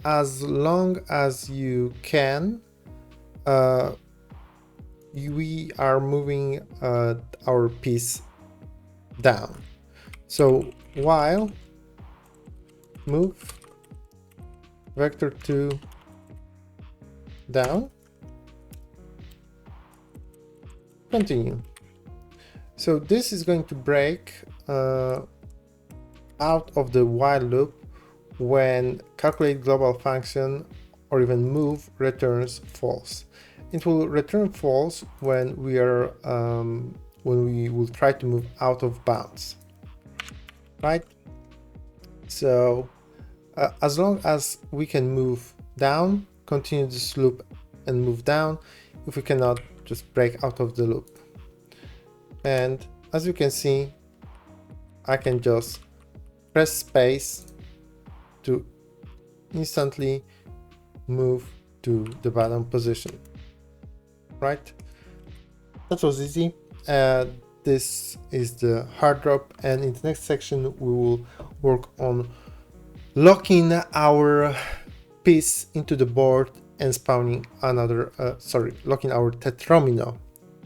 as long as you can, we are moving our piece down. So while move vector 2 down, continue. So this is going to break out of the while loop when calculate global function or even move returns false. It will return false when we will try to move out of bounds, right? So as long as we can move down, continue this loop and move down. If we cannot, just break out of the loop. And as you can see, I can just press space to instantly move to the bottom position, right? That was easy. This is the hard drop, and in the next section we will work on locking our piece into the board and spawning another locking our Tetromino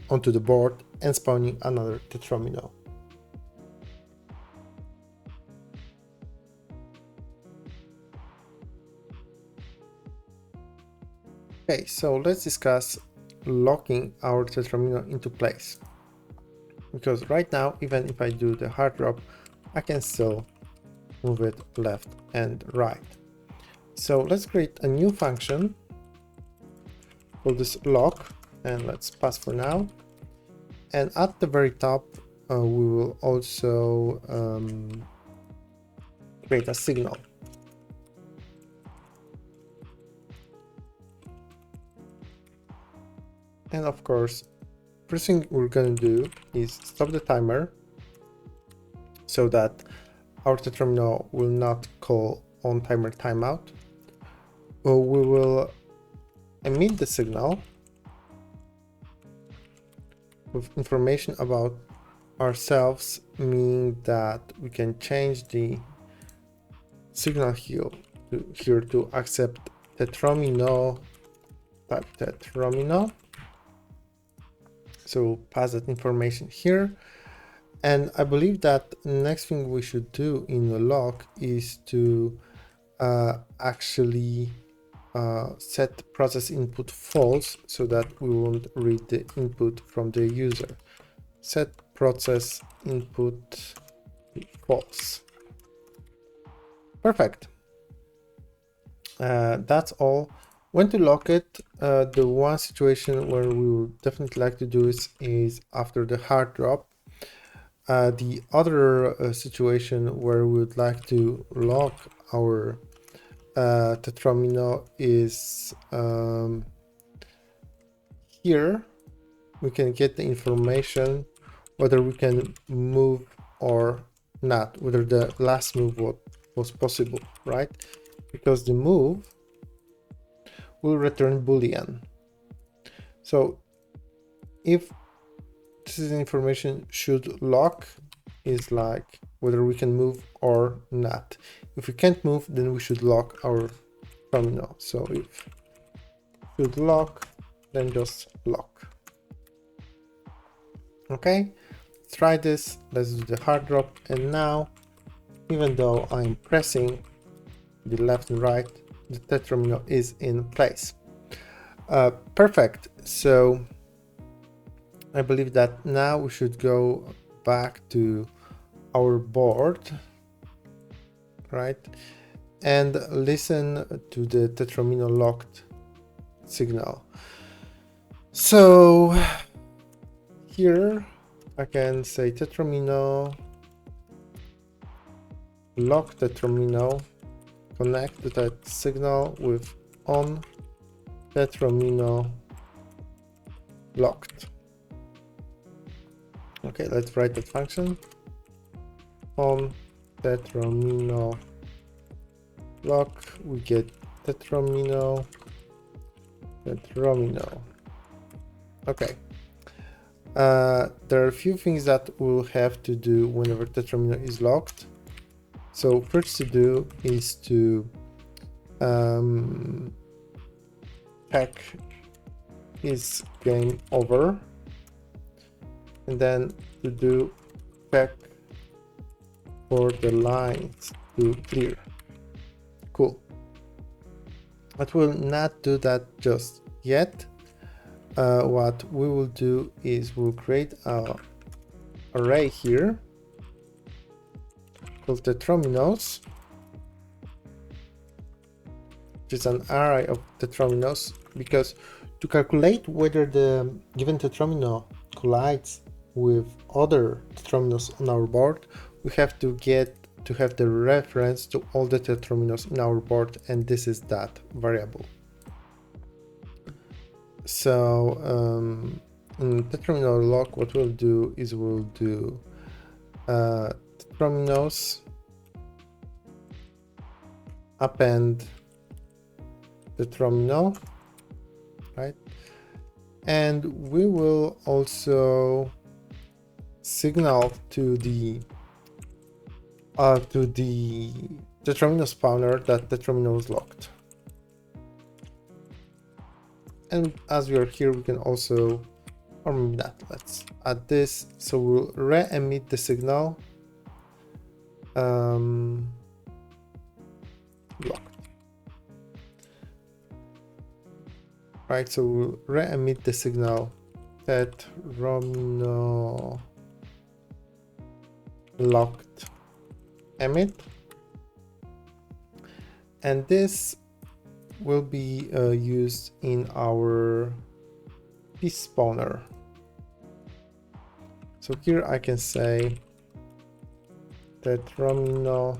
onto the board and spawning another Tetromino. Okay, so let's discuss locking our Tetromino into place. Because right now, even if I do the hard drop, I can still move it left and right. So let's create a new function for this lock, and let's pass for now. And at the very top, we will also create a signal. And of course, first thing we're going to do is stop the timer so that our Tetromino will not call on timer timeout. We will emit the signal with information about ourselves, meaning that we can change the signal here to accept Tetromino, type Tetromino. So pass that information here. And I believe that next thing we should do in the lock is to actually set process input false so that we won't read the input from the user. Set process input false. Perfect. That's all. When to lock it, the one situation where we would definitely like to do is after the hard drop. The other situation where we would like to lock our Tetromino is here. We can get the information whether we can move or not, whether the last move was possible, right? Because the move will return Boolean. So if this is information should lock is like whether we can move or not. If we can't move, then we should lock our terminal. So if should lock, then just lock. Okay, let's try this. Let's do the hard drop. And now, even though I'm pressing the left and right, the Tetromino is in place. Perfect. So I believe that now we should go back to our board, right? And listen to the Tetromino locked signal. So here I can say Tetromino, lock Tetromino, connect to that signal with on Tetromino locked. Okay, let's write that function. On Tetromino lock, we get Tetromino. Okay. There are a few things that we'll have to do whenever Tetromino is locked. So first to do is to check is game over, and then to do check for the lines to clear. Cool. But we'll not do that just yet. What we will do is we'll create an array here called Tetrominos, which is an array of Tetrominos, because to calculate whether the given Tetromino collides with other Tetrominos on our board, we have to have the reference to all the Tetrominos in our board, and this is that variable. So in Tetromino lock, what we'll do is we'll do Tetrominos append Tetromino, right? And we will also signal to the Tetromino spawner that Tetromino is locked. And as we are here, we can also, or maybe not, let's add this. So we'll re-emit the signal locked. Right, so we'll re-emit the signal Tetromino locked emit, and this will be used in our piece spawner. So here I can say Tetromino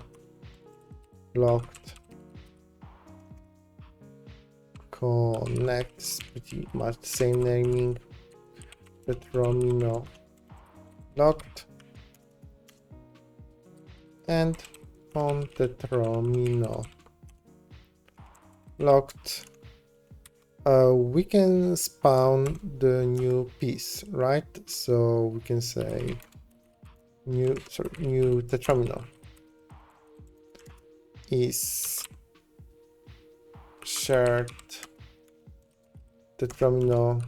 locked connects, pretty much the same naming, Tetromino locked, and on Tetromino locked, we can spawn the new piece, right? So we can say new Tetromino is shared Tetromino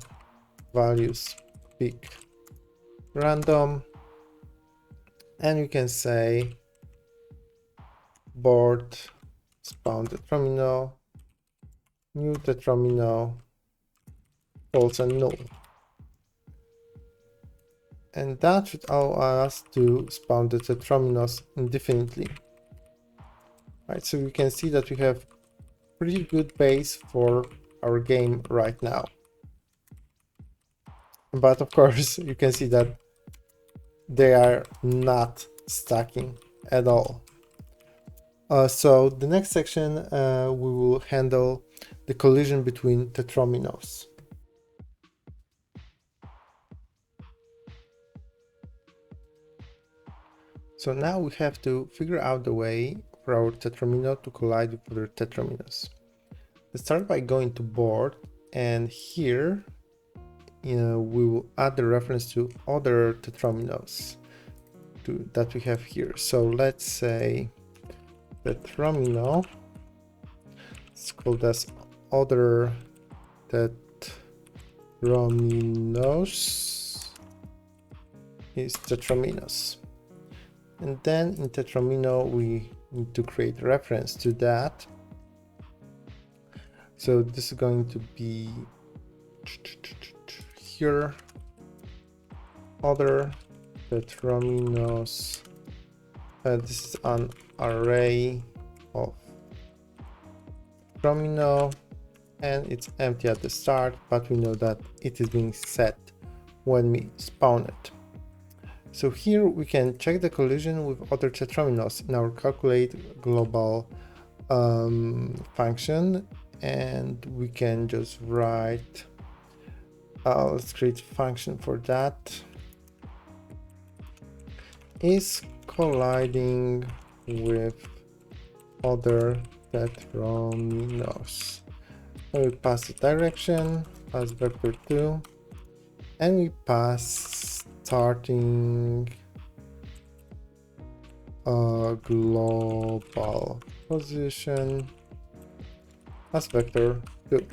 values pick random, and we can say board spawn Tetromino, new Tetromino, false and null. And that should allow us to spawn the Tetrominos indefinitely. Right, so we can see that we have pretty good base for our game right now. But of course, you can see that they are not stacking at all. So the next section, we will handle the collision between Tetrominos. So now we have to figure out the way for our Tetromino to collide with other Tetrominos. Let's start by going to board, and here we will add the reference to other Tetrominos that we have here. So let's say Tetromino, it's called as other Tetrominos is Tetrominos. And then in Tetromino, we need to create a reference to that. So this is going to be here, other Tetrominos. This is an array of Tetromino, and it's empty at the start, but we know that it is being set when we spawn it. So here we can check the collision with other Tetrominos in our calculate global function, and we can just write, let's create a function for that, is colliding with other Tetrominos. And we pass the direction as vector2, and we pass starting global position as vector2.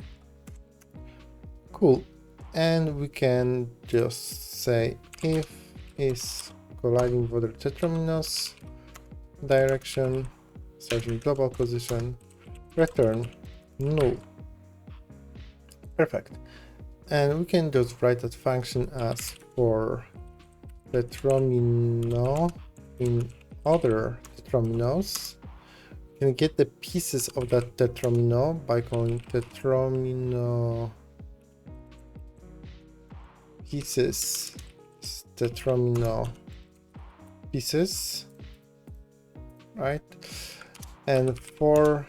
Cool. And we can just say if is colliding with other Tetrominos, direction, starting global position, return null. Perfect. And we can just write that function as for Tetromino in other Tetrominos. You can get the pieces of that Tetromino by calling Tetromino pieces, Tetromino pieces, right? And for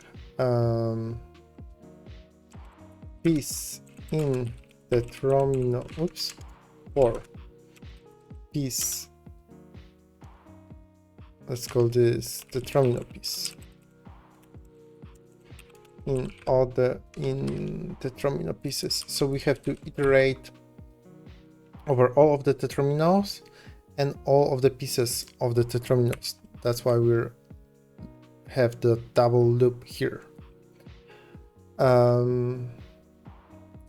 piece in Tetromino, for piece, let's call this Tetromino piece in Tetromino pieces. So we have to iterate over all of the Tetrominos and all of the pieces of the Tetrominos. That's why we have the double loop here.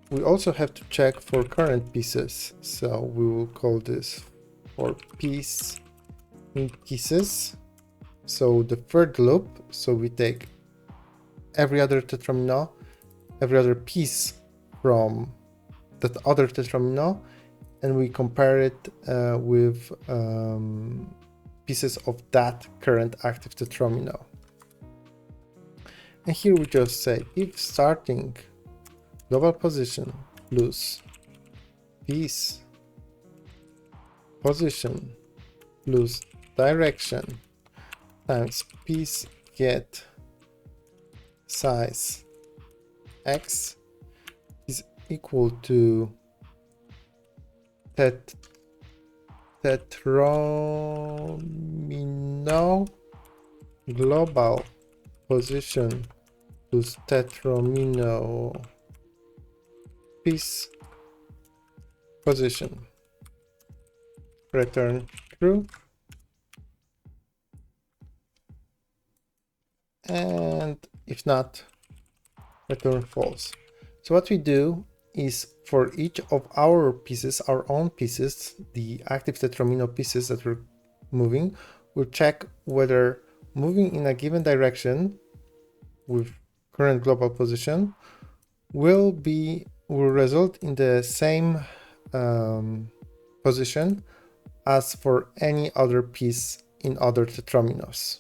We also have to check for current pieces. So we will call this for piece in pieces. So the third loop, so we take every other Tetromino, every other piece from that other Tetromino, and we compare it with pieces of that current active Tetromino. And here we just say if starting global position plus piece position plus direction times piece get size x is equal to Tetromino global position plus Tetromino piece position, return true, and if not, return false. So what we do is for each of our pieces, our own pieces, the active Tetromino pieces that we're moving, we'll check whether moving in a given direction with current global position will result in the same position as for any other piece in other Tetrominos.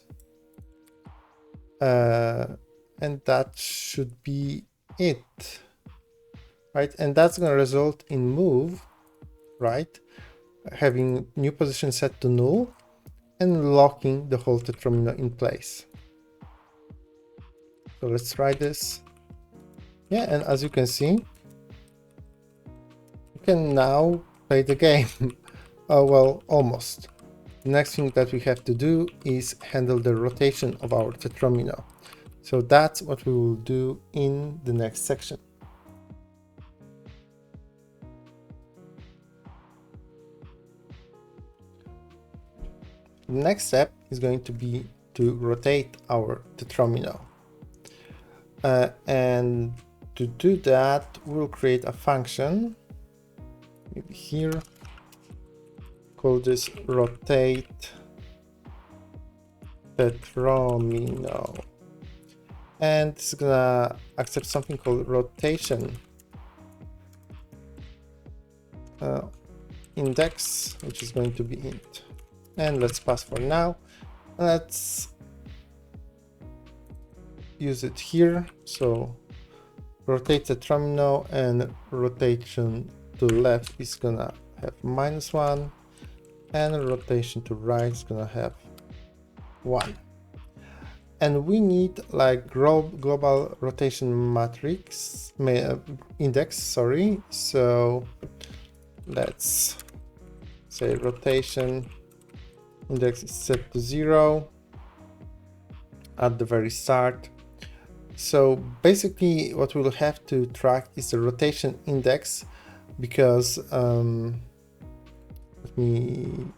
And that should be it, right? And that's going to result in move, right? Having new position set to null and locking the whole Tetromino in place. So let's try this. Yeah, and as you can see, you can now play the game. Well, almost. The next thing that we have to do is handle the rotation of our Tetromino. So that's what we will do in the next section. The next step is going to be to rotate our Tetromino. And to do that, we'll create a function maybe here, call this rotate Tetromino, and it's gonna accept something called rotation index, which is going to be int. And let's pass for now. Let's use it here. So rotate the Tetromino, and rotation to the left is gonna have -1, and rotation to right is gonna have 1. And we need like global rotation matrix index, sorry. So let's say rotation index is set to 0 at the very start. So basically what we'll have to track is the rotation index, because let me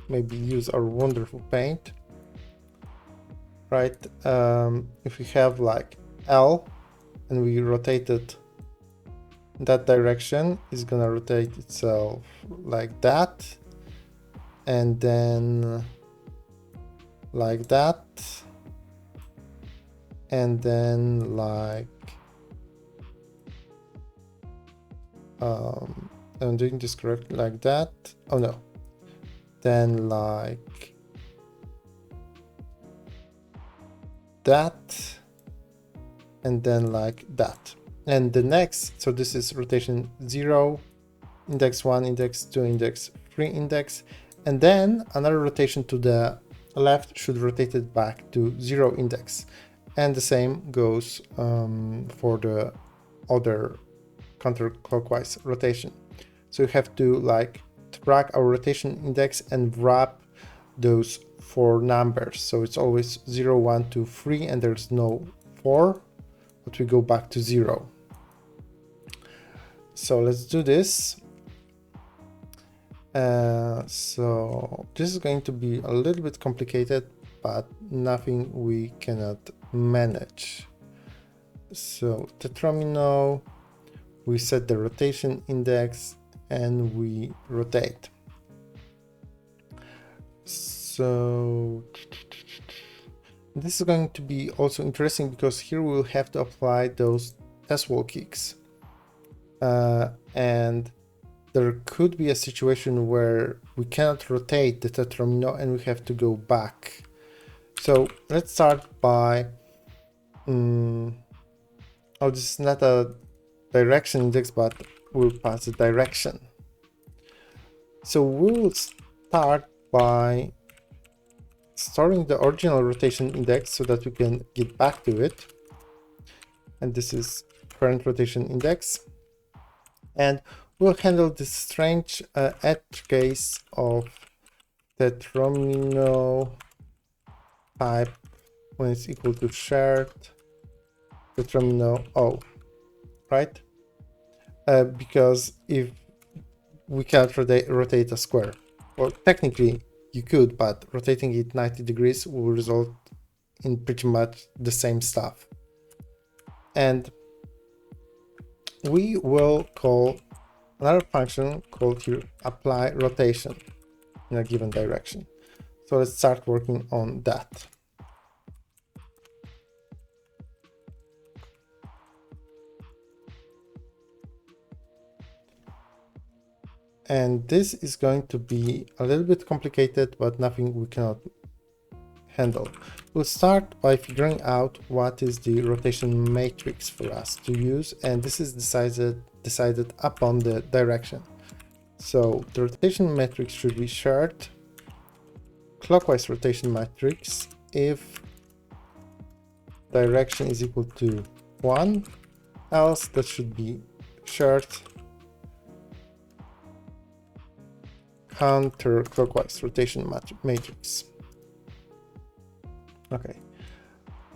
maybe use our wonderful paint, right? If we have like L and we rotate it in that direction, it's gonna rotate itself like that, and then like that, and then like I'm doing this correctly, like that. Oh no, then like that, and then like that. And the next, so this is rotation 0, index 1, index 2, index 3, index, and then another rotation to the left should rotate it back to 0 index. And the same goes for the other counterclockwise rotation. So you have to like track our rotation index and wrap those 4 numbers. So it's always 0, 1, 2, 3, and there's no 4, but we go back to 0. So let's do this. So this is going to be a little bit complicated, but nothing we cannot manage. So Tetromino, we set the rotation index and we rotate. So this is going to be also interesting, because here we'll have to apply those test wall kicks. And there could be a situation where we cannot rotate the Tetromino and we have to go back. So let's start by, oh, this is not a direction index, but we'll pass the direction. So we will start by storing the original rotation index so that we can get back to it. And this is current rotation index. And we'll handle this strange edge case of Tetromino type when it's equal to shared Tetromino O, right? Because if we can't rotate a square, well, technically you could, but rotating it 90 degrees will result in pretty much the same stuff. And we will call another function called here apply rotation in a given direction. So let's start working on that. And this is going to be a little bit complicated, but nothing we cannot handle. We'll start by figuring out what is the rotation matrix for us to use, and this is decided upon the direction. So the rotation matrix should be shared clockwise rotation matrix if direction is equal to 1, else that should be shared counterclockwise rotation matrix. Okay,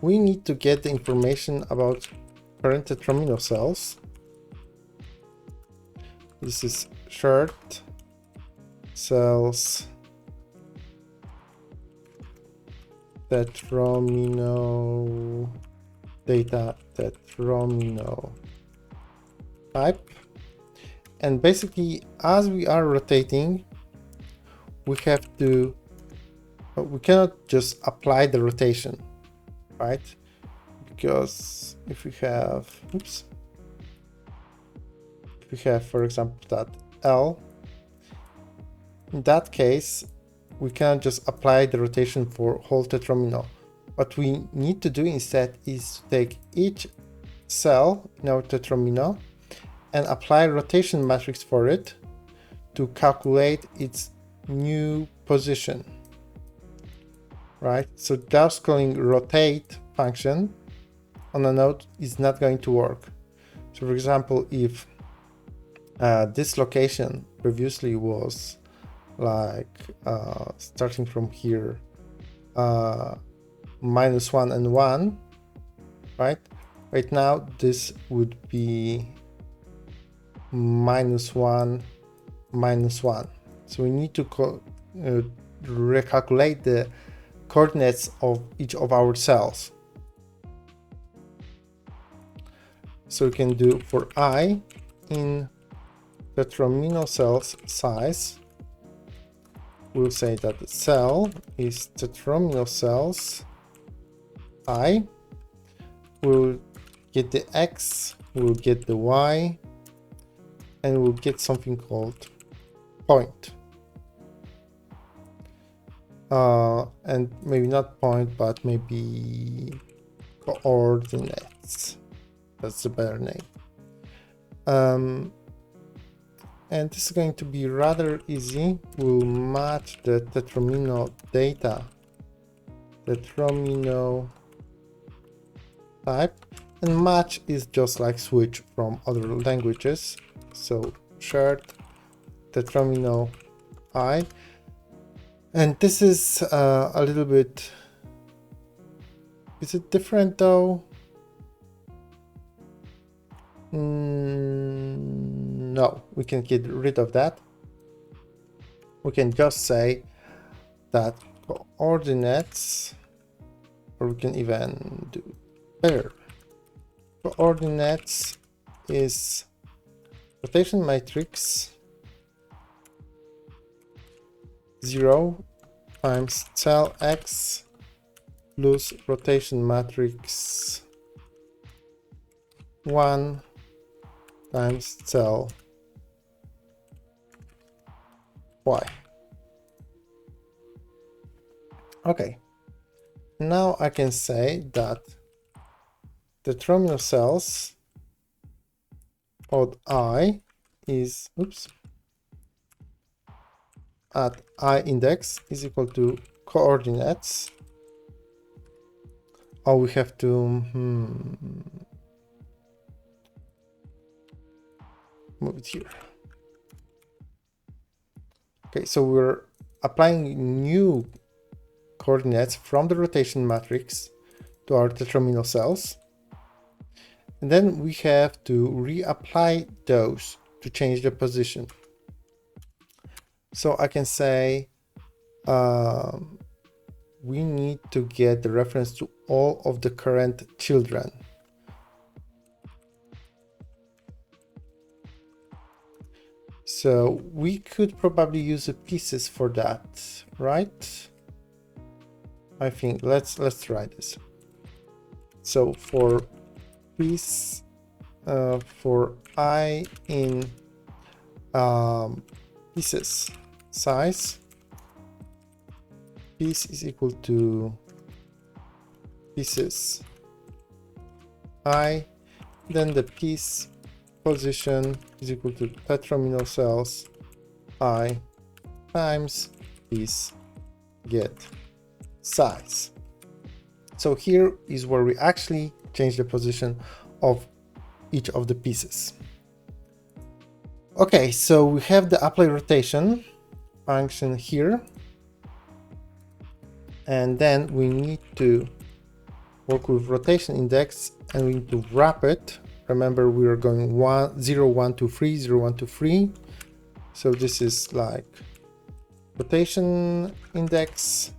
we need to get the information about current Tetromino cells. This is shared cells Tetromino data Tetromino type. And basically, as we are rotating, we have to, we cannot just apply the rotation, right? Because if we have, oops, if we have, for example, that L, in that case, we cannot just apply the rotation for whole Tetromino. What we need to do instead is to take each cell in our Tetromino and apply rotation matrix for it to calculate its new position, right? So just calling rotate function on a node is not going to work. So for example, if this location previously was like starting from here, -1 and 1, right? Right now this would be -1, -1. So we need to recalculate the coordinates of each of our cells. So we can do for I in Tetromino cells size, we'll say that the cell is Tetromino cells I. We'll get the X, we'll get the Y, and we'll get something called point. And maybe not point, but maybe coordinates. That's a better name. And this is going to be rather easy. We'll match the Tetromino data, Tetromino type, and match is just like switch from other languages. So shared Tetromino I, and this is a little bit, is it different though? No, we can get rid of that. We can just say that coordinates, or we can even do better. Coordinates is rotation matrix 0 times cell X plus rotation matrix 1 times cell Y. Okay, now I can say that the Tetromino cells of I is, at I index is equal to coordinates. Oh, we have to move it here. Okay, so we're applying new coordinates from the rotation matrix to our Tetromino cells. And then we have to reapply those to change the position. So I can say we need to get the reference to all of the current children. So we could probably use the pieces for that, right? I think let's try this. So for piece, for I in pieces size, piece is equal to pieces I, then the piece position is equal to Tetromino cells I times piece get size. So here is where we actually change the position of each of the pieces. Okay, so we have the apply rotation function here, and then we need to work with rotation index, and we need to wrap it. Remember, we are going 0, 1, 2, 3, 0, 1, 2, 3. So this is like rotation index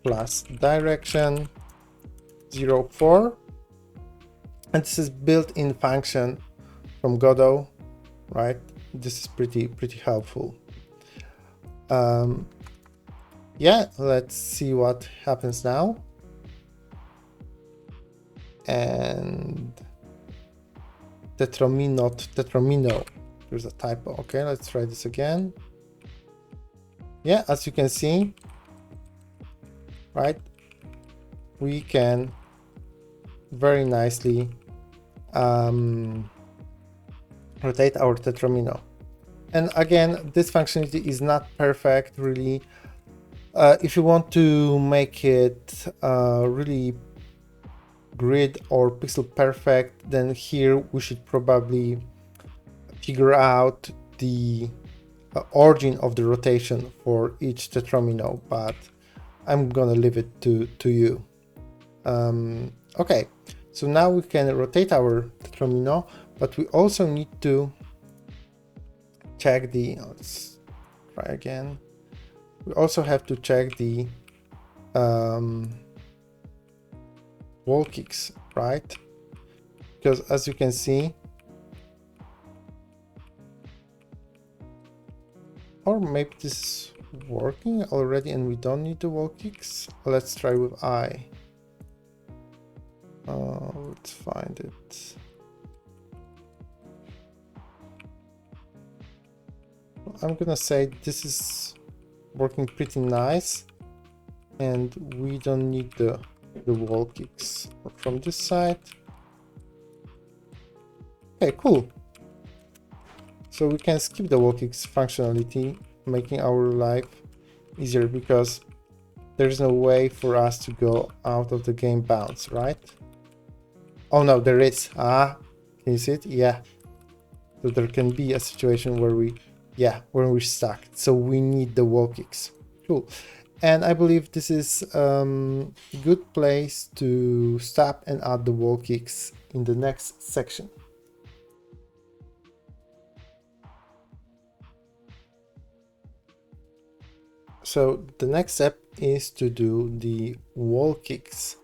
plus direction 0, 4. And this is built-in function from Godot, right? This is pretty helpful. Yeah, let's see what happens now. And Tetromino There's a typo. Okay, let's try this again. Yeah, as you can see, right, we can very nicely rotate our Tetromino. And again, this functionality is not perfect, really. If you want to make it really grid or pixel perfect, then here we should probably figure out the origin of the rotation for each Tetromino, but I'm gonna leave it to you. Okay, so now we can rotate our Tetromino, but we also need to check the, let's try again. We also have to check the wall kicks, right? Because as you can see, or maybe this is working already and we don't need the wall kicks. Let's try with I. Let's find it. I'm gonna say this is working pretty nice and we don't need the wall kicks from this side. Okay, cool. So we can skip the wall kicks functionality, making our life easier because there's no way for us to go out of the game bounds, right? Oh no, there is. Can you see it? Yeah. So there can be a situation where when we're stuck. So we need the wall kicks. Cool. And I believe this is a good place to stop and add the wall kicks in the next section. So the next step is to do the wall kicks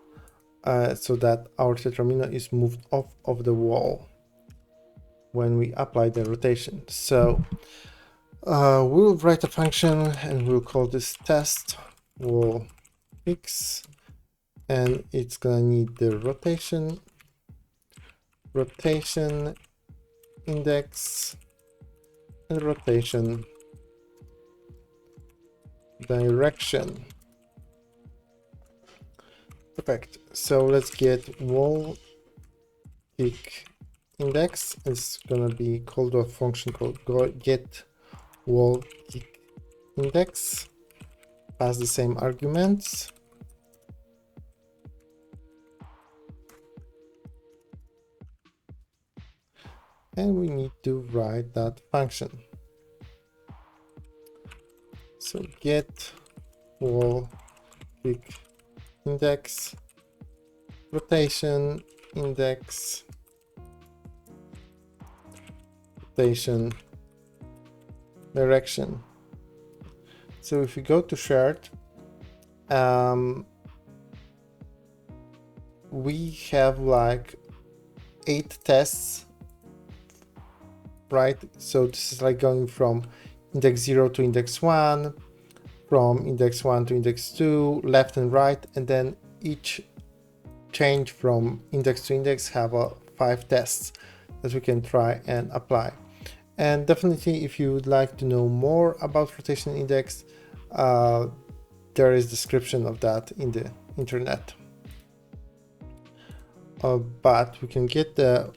so that our Tetromino is moved off of the wall when we apply the rotation. So we'll write a function and we'll call this test wall kicks, and it's gonna need the rotation index and rotation direction. Perfect. So let's get wall kick index. It's gonna be called a function called get wall kick index. Pass the same arguments. And we need to write that function. So get wall kick index, rotation index, rotation direction. So if we go to shared, we have like 8 tests, right? So this is like going from index 0 to index 1, from index 1 to index 2, left and right, and then each change from index to index have 5 tests that we can try and apply. And definitely, if you would like to know more about rotation index, there is description of that in the internet. But we can get the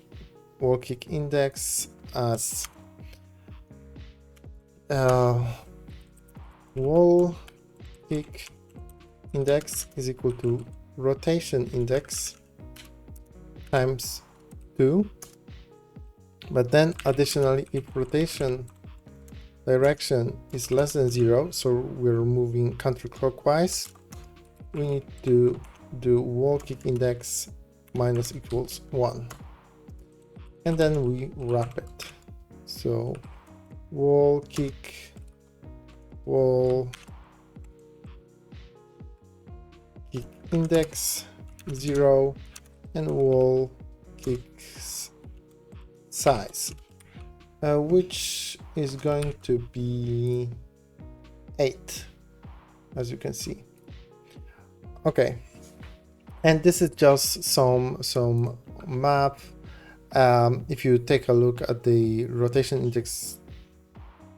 wall kick index as wall kick index is equal to rotation index times 2. But then additionally, if rotation direction is less than 0, so we're moving counterclockwise, we need to do wall kick index minus equals 1. And then we wrap it. So wall kick index 0 and wall kick's size, which is going to be 8, as you can see. Okay, and this is just some math If you take a look at the rotation index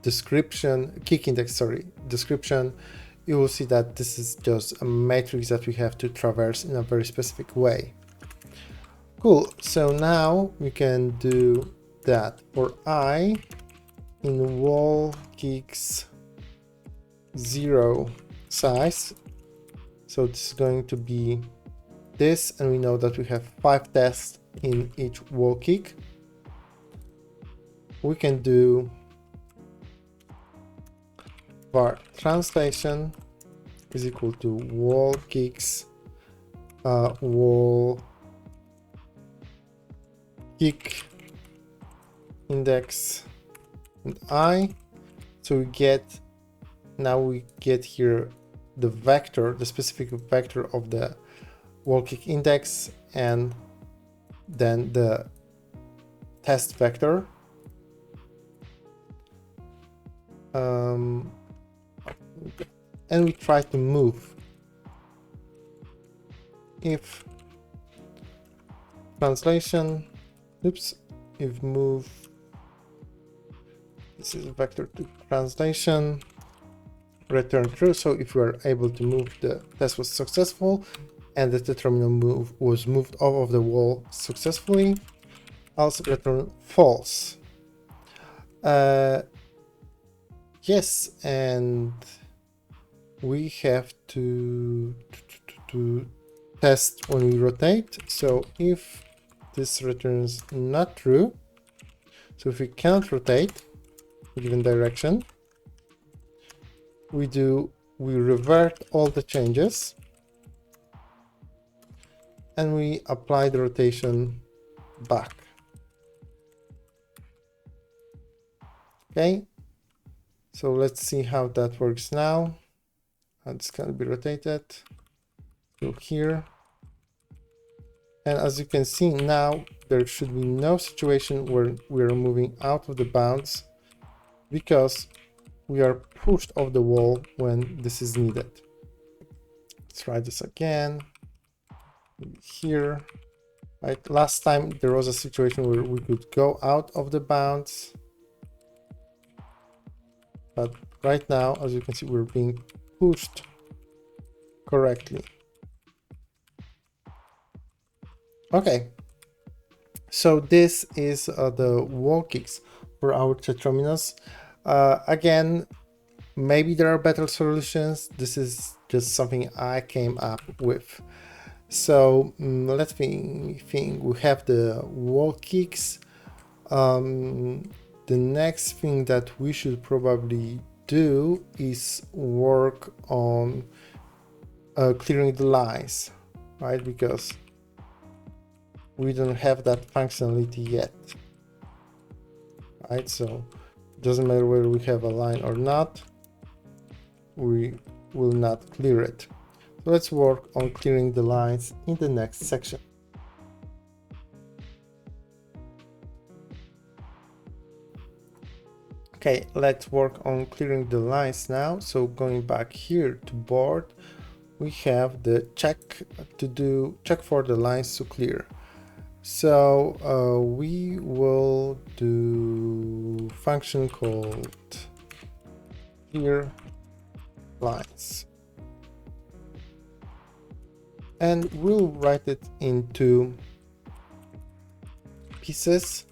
description, kick index, sorry, description, you will see that this is just a matrix that we have to traverse in a very specific way. Cool, so now we can do that for I in wall kicks 0 size. So this is going to be this, and we know that we have 5 tests in each wall kick. We can do var translation is equal to wall kicks wall kick index and I. So now we get here the vector, the specific vector of the wall kick index, and then the test vector. And we try to move. If translation, if move, this is a vector to translation, return true. So if we are able to move, the test was successful and the Tetromino move was moved off of the wall successfully. Also return false. Yes, and we have to test when we rotate. So if this returns not true, so if we cannot rotate given direction, we revert all the changes and we apply the rotation back. Okay, so let's see how that works now. It's going to be rotated to here. And as you can see now, there should be no situation where we're moving out of the bounds because we are pushed off the wall when this is needed. Let's try this again. Here, right? Last time there was a situation where we could go out of the bounds. But right now, as you can see, we're being pushed correctly. Okay, so this is the wall kicks for our Tetrominos. Again, maybe there are better solutions. This is just something I came up with. So let's think. We have the wall kicks. The next thing that we should probably do is work on clearing the lines, right? Because we don't have that functionality yet, right? So it doesn't matter whether we have a line or not, we will not clear it. So let's work on clearing the lines in the next section. Okay, let's work on clearing the lines now. So going back here to board, we have the check for the lines to clear. So we will do function called clear lines, and we'll write it into pieces.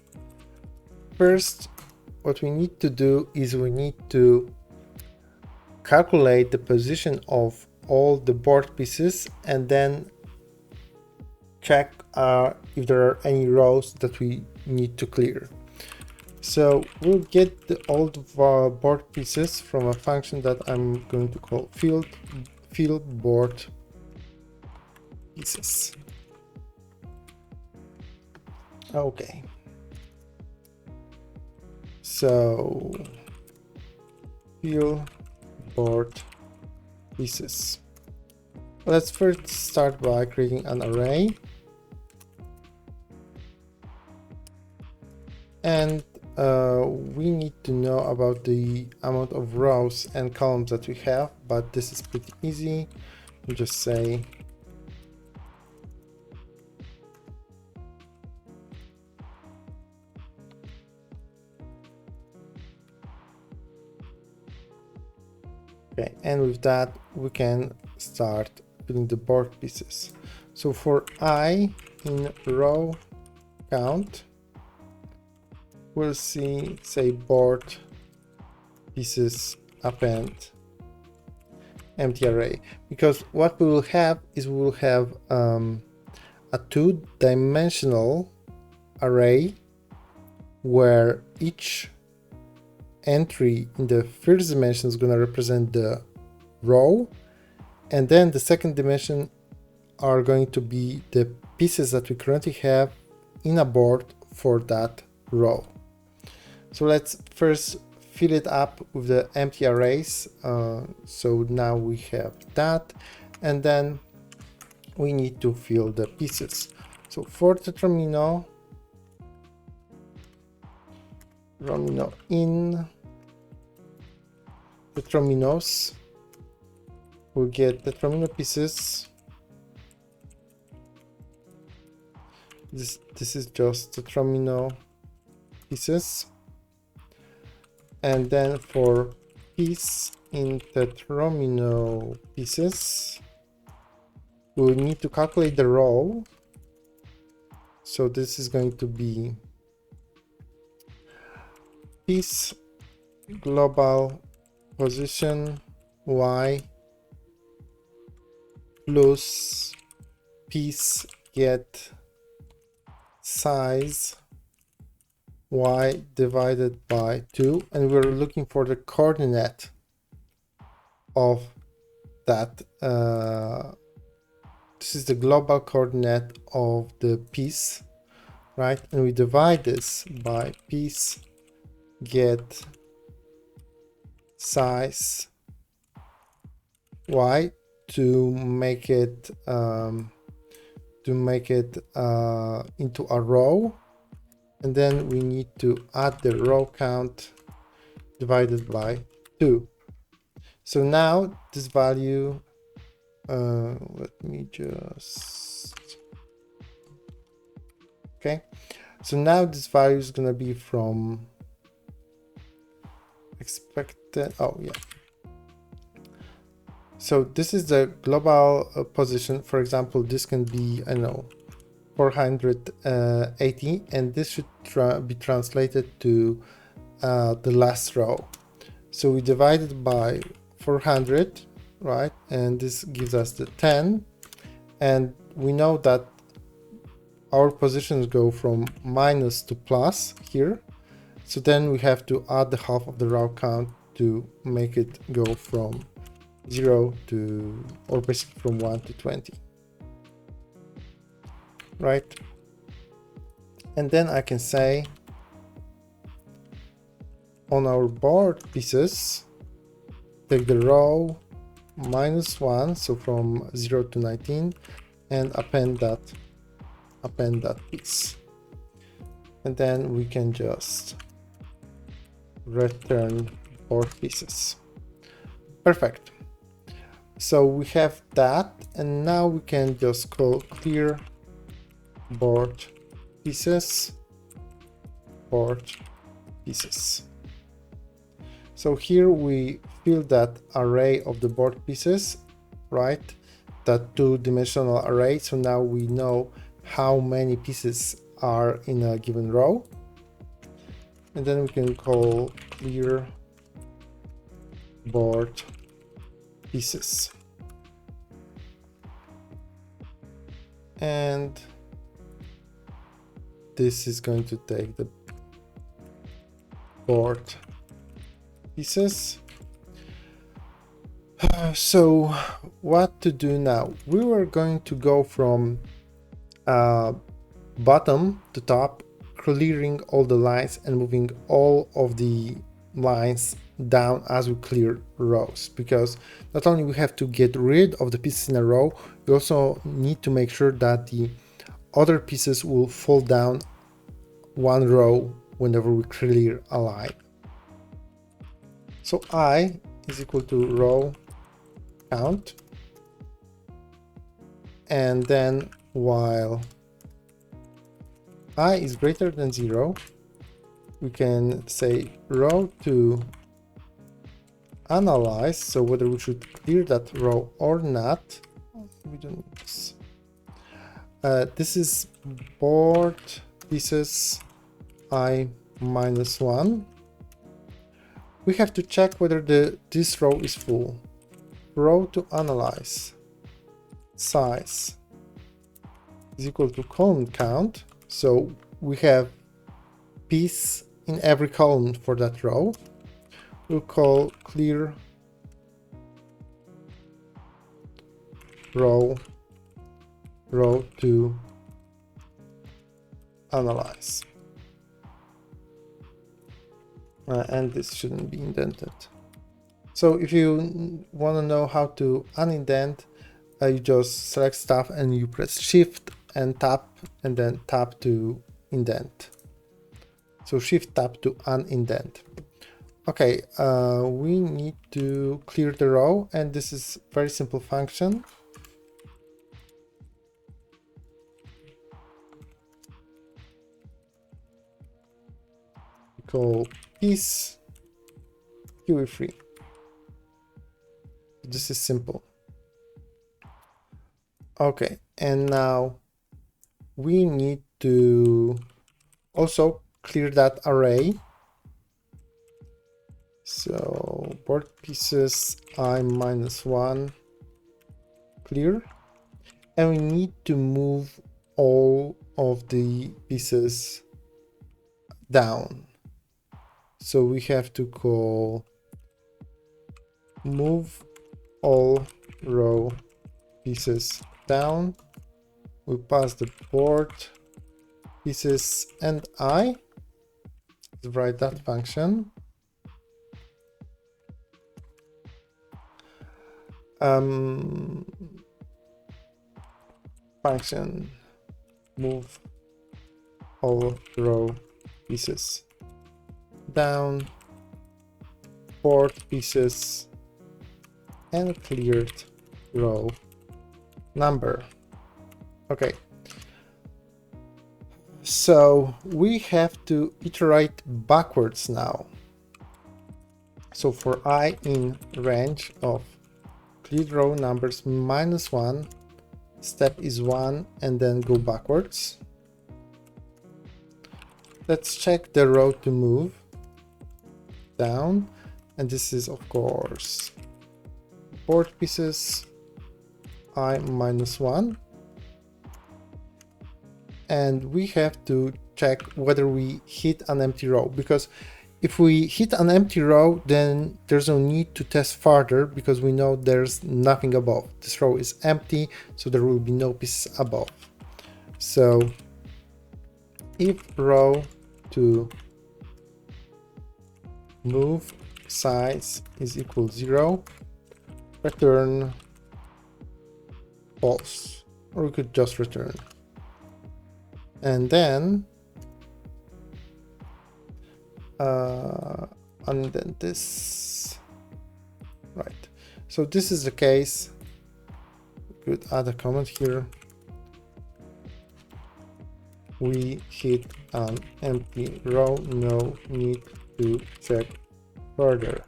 First, what we need to do is we need to calculate the position of all the board pieces and then check if there are any rows that we need to clear. So we'll get all the board pieces from a function that I'm going to call fill board pieces. Okay. So fill board pieces. Let's first start by creating an array. And we need to know about the amount of rows and columns that we have, but this is pretty easy. You just say Okay, and with that we can start filling the board pieces. So for I in row count, we'll see, say, board pieces append empty array, because what we will have is we will have a two-dimensional array where each entry in the first dimension is going to represent the row, and then the second dimension are going to be the pieces that we currently have in a board for that row. So let's first fill it up with the empty arrays. So now we have that, and then we need to fill the pieces. So for Tetromino, Romino in Tetrominos, we'll get Tetromino pieces. This is just Tetromino pieces. And then for piece in Tetromino pieces, we'll need to calculate the row. So this is going to be piece global position y plus piece get size y divided by 2, and we're looking for the coordinate of that. This is the global coordinate of the piece, right? And we divide this by piece get size y to make it into a row, and then we need to add the row count divided by 2. So now this value, let me just, okay, so now this value is gonna be from expected, oh yeah, so this is the global position. For example, this can be, I don't know, 480, and this should be translated to the last row. So we divide it by 400, right? And this gives us the 10. And we know that our positions go from minus to plus here. So then we have to add the half of the row count to make it go from 0 to, or basically from 1 to 20. Right? And then I can say on our board pieces, take the row -1, so from 0 to 19, and append that piece. And then we can just return board pieces. Perfect. So we have that, and now we can just call clear board pieces. So here we fill that array of the board pieces, right? That two-dimensional array. So now we know how many pieces are in a given row. And then we can call clear board pieces. And this is going to take the board pieces. So what to do now? We were going to go from bottom to top, clearing all the lines and moving all of the lines down as we clear rows, because not only we have to get rid of the pieces in a row, we also need to make sure that the other pieces will fall down one row whenever we clear a line. So I is equal to row count, and then while I is greater than 0, we can say row to analyze, so whether we should clear that row or not. We don't need this. This is board pieces I minus 1. We have to check whether this row is full. Row to analyze. Size is equal to column count. So we have piece in every column for that row. We'll call clear row to analyze. And this shouldn't be indented. So if you want to know how to unindent, you just select stuff and you press Shift and tap, and then tap to indent. So Shift tap to unindent. Okay, we need to clear the row, and this is a very simple function. We call piece QE free. This is simple. Okay, and now we need to also clear that array. So board pieces I minus 1 clear, and we need to move all of the pieces down. So we have to call move all row pieces down. We pass the board pieces and I. Let's write that function. Function move all row pieces down, board pieces, and cleared row number. Okay, so we have to iterate backwards now. So for I in range of cleared row numbers minus 1, step is 1, and then go backwards. Let's check the row to move down, and this is of course board pieces I minus 1, and we have to check whether we hit an empty row, because if we hit an empty row, then there's no need to test further because we know there's nothing above. This row is empty, so there will be no pieces above. So if row to move size is equal 0, return false, or we could just return. And then undent this. Right, so this is the case. We could add a comment here. We hit an empty row, no need to check further.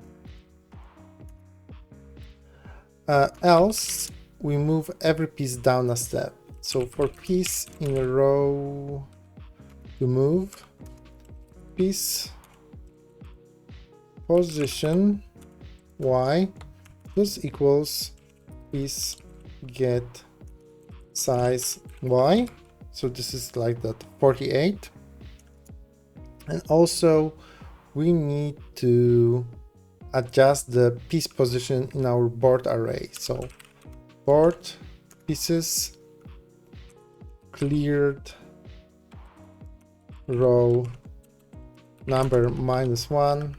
Else we move every piece down a step. So for piece in a row to move, piece position y plus equals piece get size y. So this is like that 48. And also we need to adjust the piece position in our board array. So board pieces cleared row number minus 1,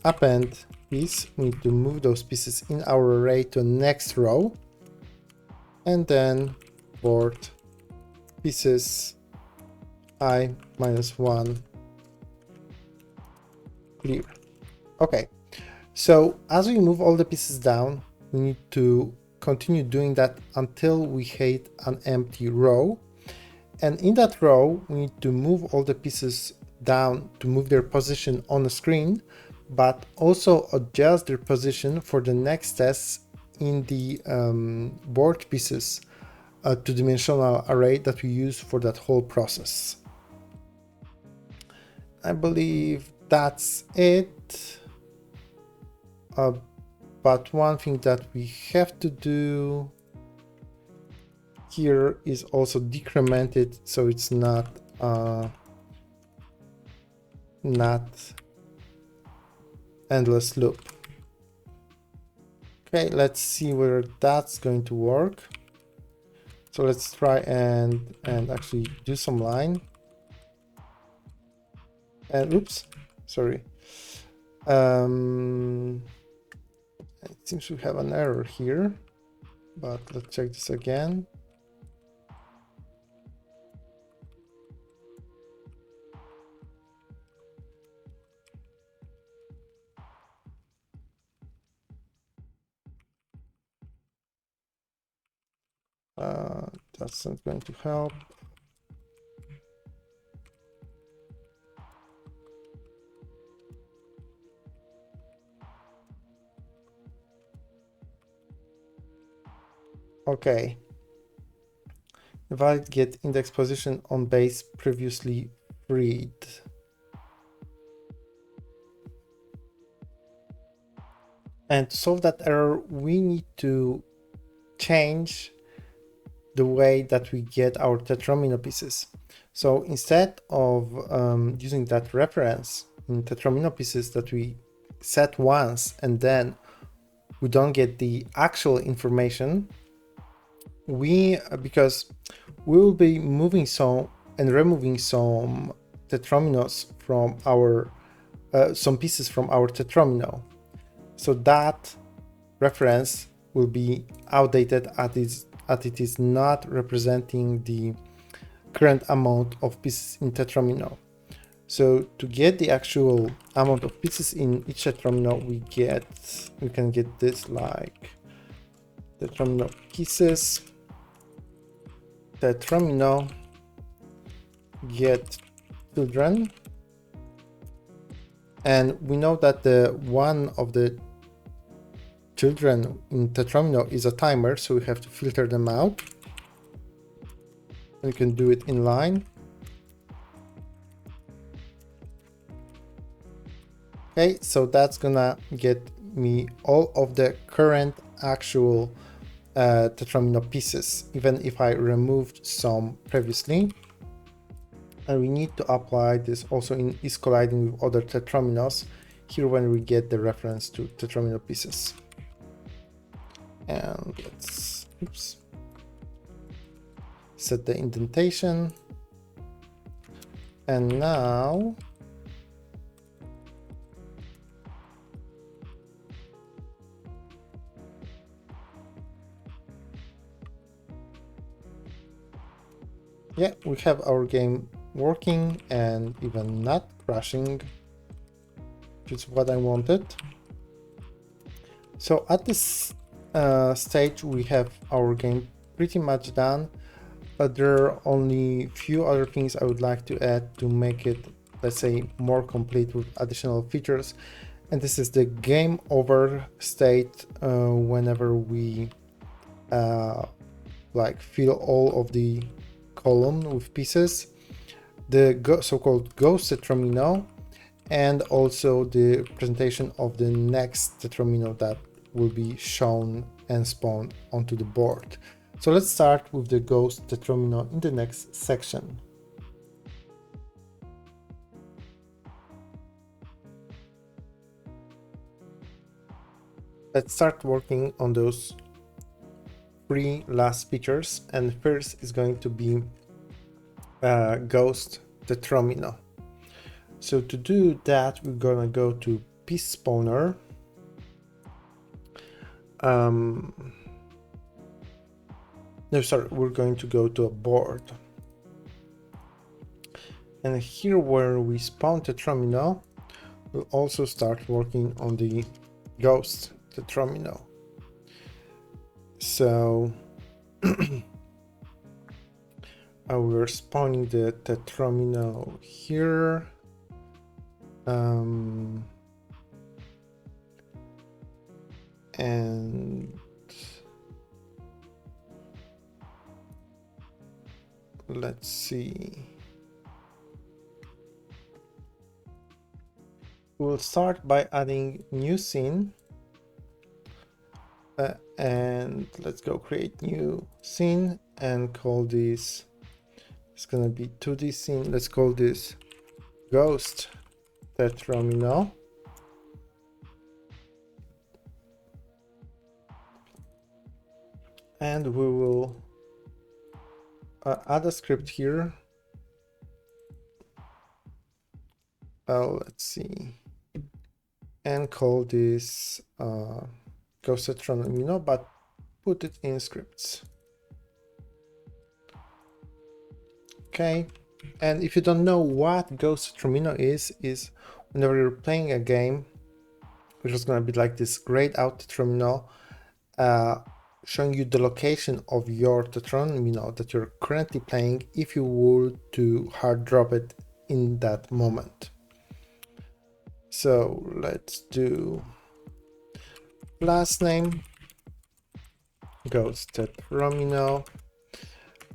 append piece. We need to move those pieces in our array to the next row, and then board pieces I minus 1 clear. Okay, so as we move all the pieces down, we need to continue doing that until we hit an empty row. And in that row, we need to move all the pieces down to move their position on the screen, but also adjust their position for the next steps in the board pieces two-dimensional array that we use for that whole process. I believe that's it. But one thing that we have to do here is also decrement it so it's not endless loop. Okay, let's see whether that's going to work. So let's try and actually do some line. And oops, sorry. It seems we have an error here, but let's check this again. That's not going to help. Okay. Valid get index position on base previously freed. And to solve that error, we need to change the way that we get our Tetromino pieces. So instead of using that reference in Tetromino pieces that we set once and then we don't get the actual information, because we will be moving some and removing some Tetrominos from our some pieces from our Tetromino. So that reference will be outdated as it is not representing the current amount of pieces in Tetromino. So to get the actual amount of pieces in each Tetromino, we can get this like Tetromino pieces, Tetromino get children, and we know that the one of the children in Tetromino is a timer, so we have to filter them out. And you can do it in line. Okay, so that's gonna get me all of the current actual Tetromino pieces, even if I removed some previously. And we need to apply this also in is colliding with other Tetrominos here when we get the reference to Tetromino pieces. And let's set the indentation. And now yeah, we have our game working and even not crashing, which is what I wanted. So at this stage we have our game pretty much done, but there are only few other things I would like to add to make it, let's say, more complete with additional features. And this is the game over state whenever we like fill all of the column with pieces, the so-called ghost Tetromino, and also the presentation of the next Tetromino that will be shown and spawned onto the board. So let's start with the ghost Tetromino in the next section. Let's start working on those three last features, and first is going to be ghost Tetromino. So to do that, we're gonna go to piece spawner. No, sorry, we're going to go to a board. And here where we spawn Tetromino, we'll also start working on the ghost Tetromino. So we're spawning the Tetromino here. and let's see. We'll start by adding new scene, and let's go create new scene and call this, it's gonna be 2D scene. Let's call this Ghost Tetromino. And we will add a script here. Let's see, and call this Ghost Tetromino, but put it in scripts. Okay, and if you don't know what Ghost Tetromino is whenever you're playing a game, which is going to be like this grayed out Tetromino, showing you the location of your Tetromino that you're currently playing if you were to hard drop it in that moment. So let's do last name Ghost Tetromino.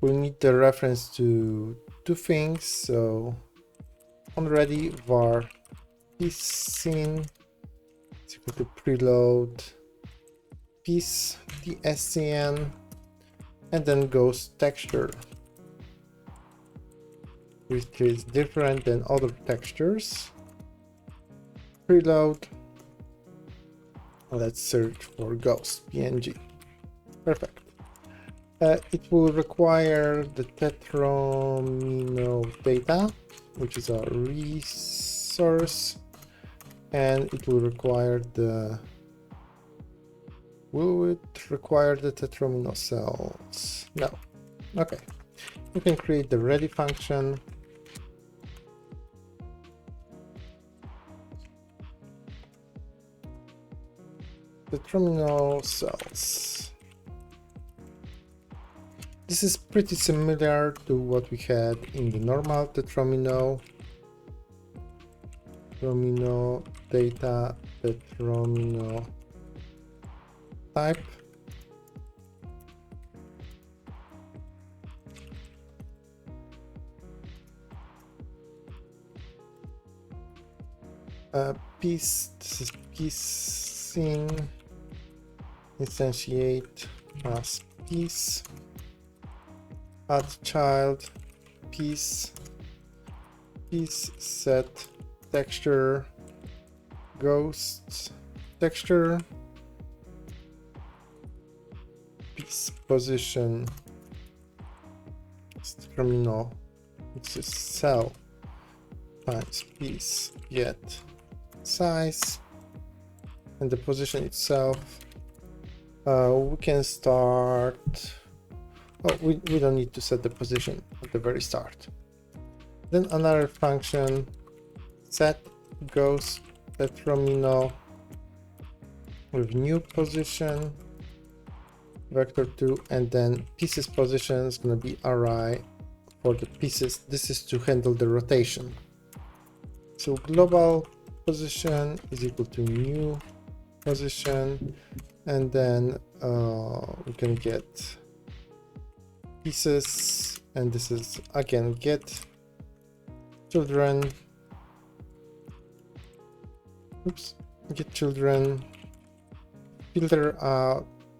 We need the reference to two things. So already var piece scene is equal to preload piece tscn, and then ghost texture, which is different than other textures. Preload. Let's search for ghost png. Perfect. It will require the Tetromino data, which is a resource, and it will require the Tetromino cells? No. Okay. You can create the ready function. Tetromino cells. This is pretty similar to what we had in the normal Tetromino. Tetromino data, Tetromino type. Piece, this is piece scene, instantiate as piece, add child, piece set texture, ghost texture, piece position, terminal, it's a cell times piece get size, and the position itself. We can start. Oh, we don't need to set the position at the very start. Then another function, set ghost Tetromino with new position, vector2, and then pieces position is going to be ri for the pieces. This is to handle the rotation. So global position is equal to new position, and then we can get pieces, and this is again get children. Oops, get children filter.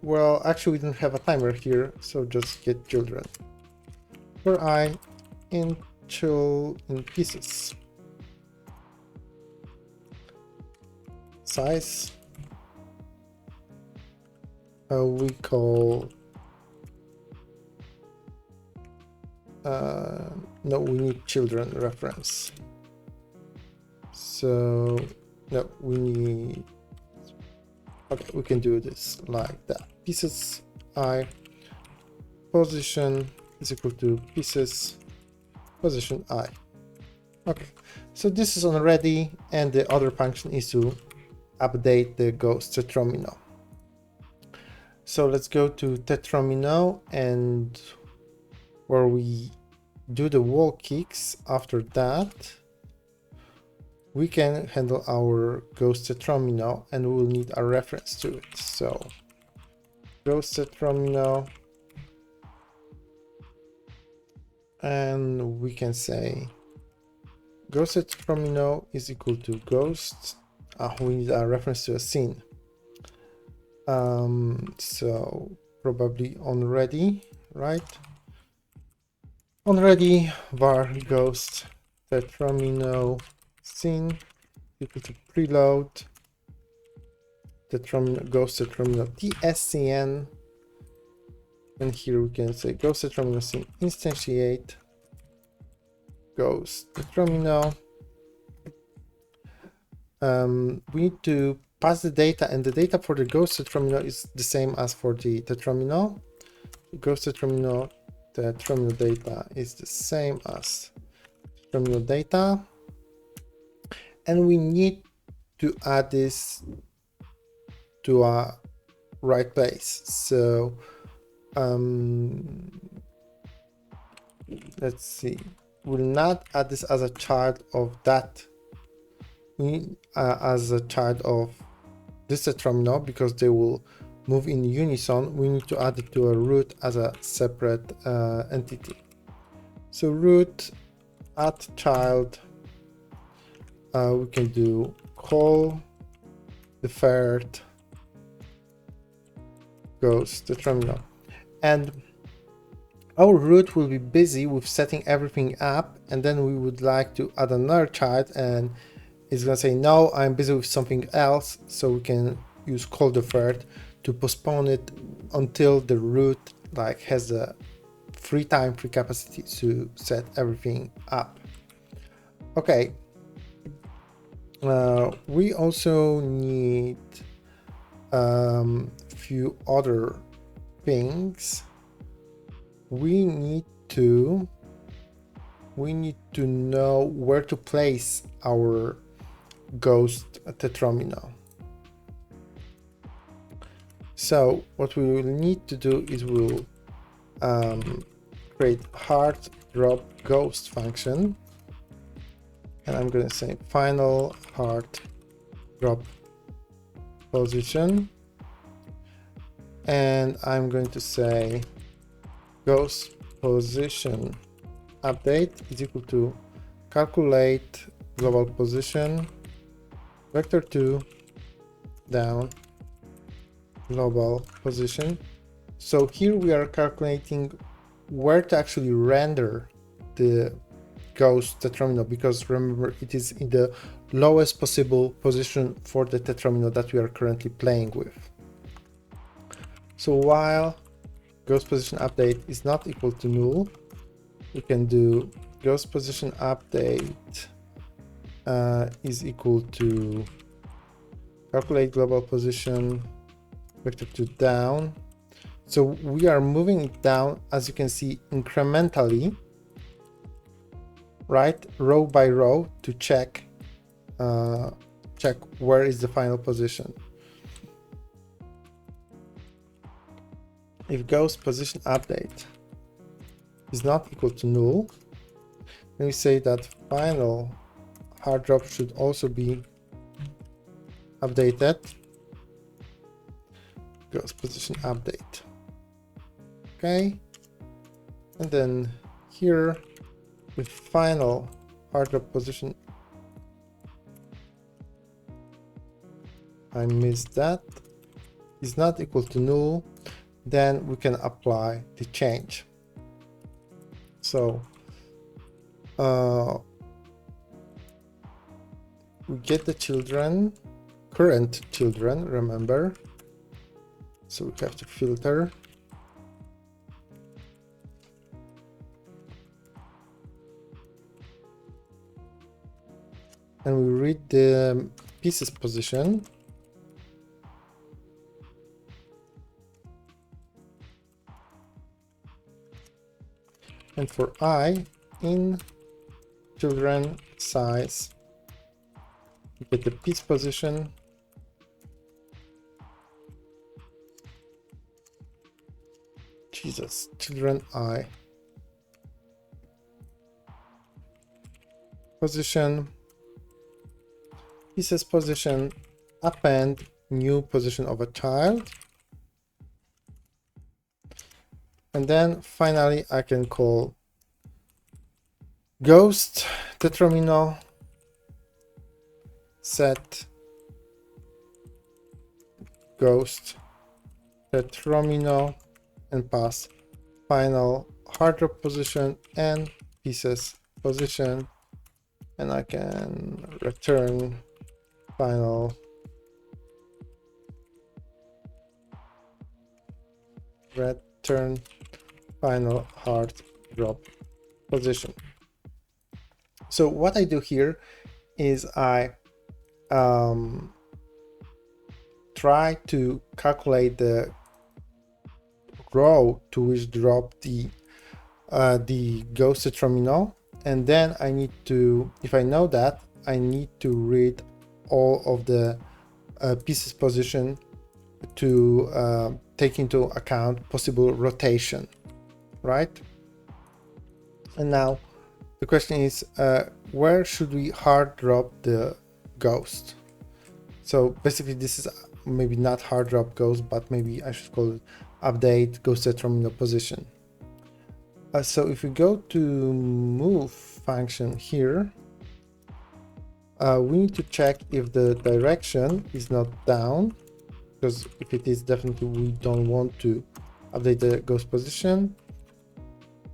Well, actually we don't have a timer here, so just get children for I in pieces. Size we call no, we need children reference, so no, we need, okay, we can do this like that. Pieces I position is equal to pieces position I. Okay, so this is on ready, and the other function is to update the ghost Tetromino. So let's go to Tetromino, and where we do the wall kicks, after that we can handle our ghost Tetromino, and we will need a reference to it. So ghost Tetromino, and we can say ghost Tetromino is equal to ghost. We need a reference to a scene. So probably on ready, right? On ready var ghost Tetromino scene equal to preload Tetromino ghost Tetromino tscn, and here we can say ghost Tetromino scene instantiate ghost Tetromino. We need to pass the data, and the data for the ghost Tetromino is the same as for the Tetromino. Ghost Tetromino data is the same as Tetromino data, and we need to add this to a right place. So let's see, we'll not add this as a child of that, as a child of this Tetromino, because they will move in unison. We need to add it to a root as a separate entity. So root add child, we can do call the third ghost Tetromino, and our root will be busy with setting everything up, and then we would like to add another child, and it's gonna say no, I'm busy with something else. So we can use call deferred to postpone it until the root like has the free capacity to set everything up. Okay, we also need few other things. We need to know where to place our ghost Tetromino. So what we will need to do is we'll create hard drop ghost function, and I'm going to say final hard drop position, and I'm going to say ghost position update is equal to calculate global position vector 2 down global position. So here we are calculating where to actually render the ghost Tetromino, because remember, it is in the lowest possible position for the Tetromino that we are currently playing with. So while ghost position update is not equal to null, we can do ghost position update is equal to calculate global position vector 2 down. So we are moving it down, as you can see, incrementally, right, row by row, to check where is the final position. If ghost position update is not equal to null, then we say that final hard drop should also be updated. Ghost position update. Okay, and then here with final hard drop position, I missed that, is not equal to null, then we can apply the change. So we get the children, current children, remember, so we have to filter. And we read the pieces position. And for I, in children size, we get the piece position. Jesus, children I. Position. pieces position, append new position of a child. And then finally I can call ghost Tetromino set ghost Tetromino and pass final hard drop position and pieces position, and I can return final hard drop position. So what I do here is I try to calculate the row to which drop the ghost Tetromino, and then I need to, if I know that, I need to read all of the pieces position to take into account possible rotation, right? And now the question is, where should we hard drop the ghost? So basically this is maybe not hard drop ghost, but maybe I should call it update ghost Tetromino position. So if we go to move function here, we need to check if the direction is not down, because if it is, definitely we don't want to update the ghost position.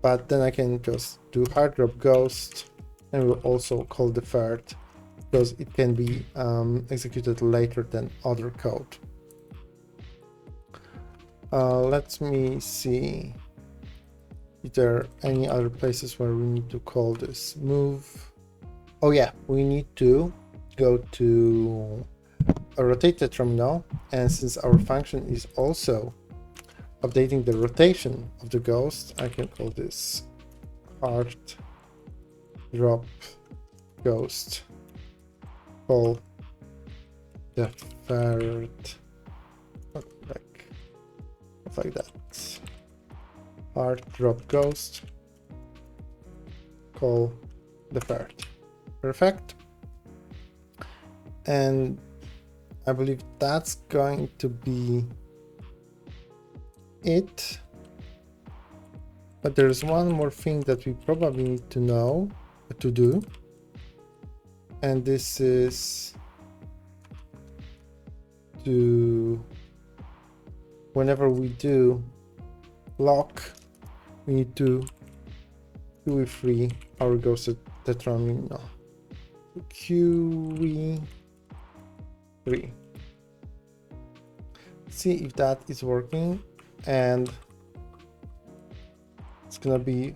But then I can just do hard drop ghost, and we'll also call deferred, because it can be executed later than other code. Let me see if there are any other places where we need to call this move. Oh yeah, we need to go to a rotate Tetromino, and since our function is also updating the rotation of the ghost, I can call this hard drop ghost, call deferred, like that, hard drop ghost, call deferred. Perfect. And I believe that's going to be it. But there's one more thing that we probably need to know to do, and this is to, whenever we do lock, we need to QE free our ghost Tetromino. QE free. See if that is working, and it's gonna be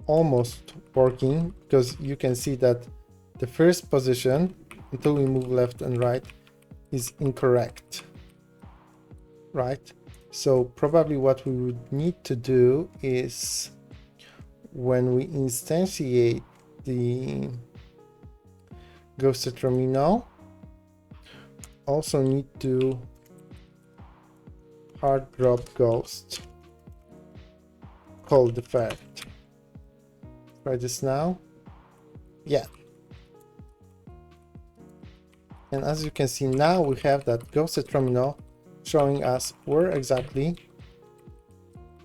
almost working, because you can see that the first position until we move left and right is incorrect, right? So probably what we would need to do is, when we instantiate the ghost Tetromino, also need to hard drop ghost, call deferred. Try this now. Yeah. And as you can see now, we have that ghost Tetromino showing us where exactly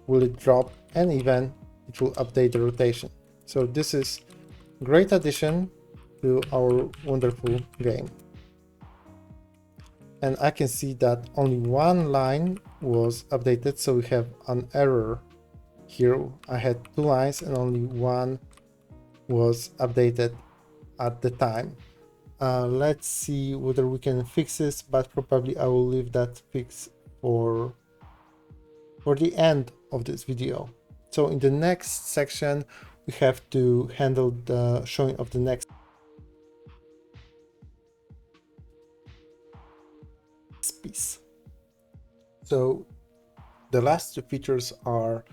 will it drop, and even it will update the rotation. So this is great addition to our wonderful game. And I can see that only one line was updated, so we have an error here. I had two lines and only one was updated at the time. Let's see whether we can fix this, but probably I will leave that fix for the end of this video. So in the next section, we have to handle the showing of the next piece. So the last two features are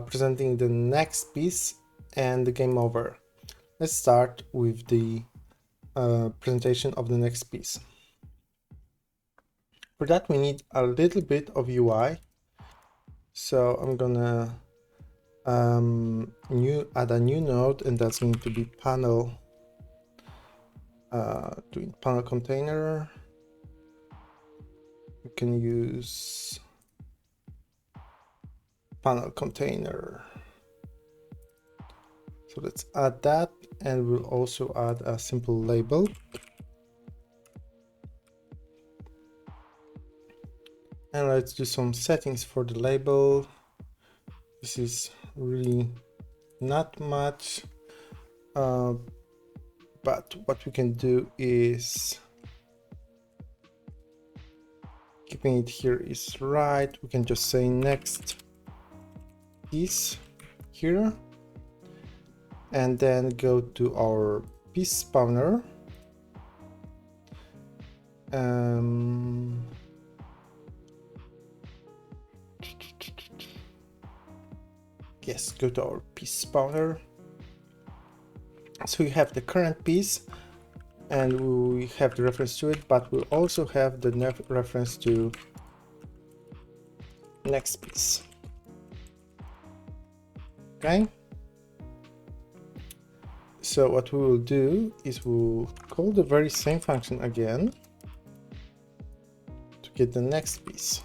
presenting the next piece and the game over. Let's start with the presentation of the next piece. For that we need a little bit of UI, so I'm gonna add a new node, and that's going to be panel doing panel container. We can use panel container. So let's add that, and we'll also add a simple label. And let's do some settings for the label. This is really not much, but what we can do is keeping it here is right. We can just say next piece here, and then go to our piece spawner. Yes, go to our piece spawner. So we have the current piece and we have the reference to it, but we'll also have the reference to next piece. Okay. So what we will do is we'll call the very same function again to get the next piece.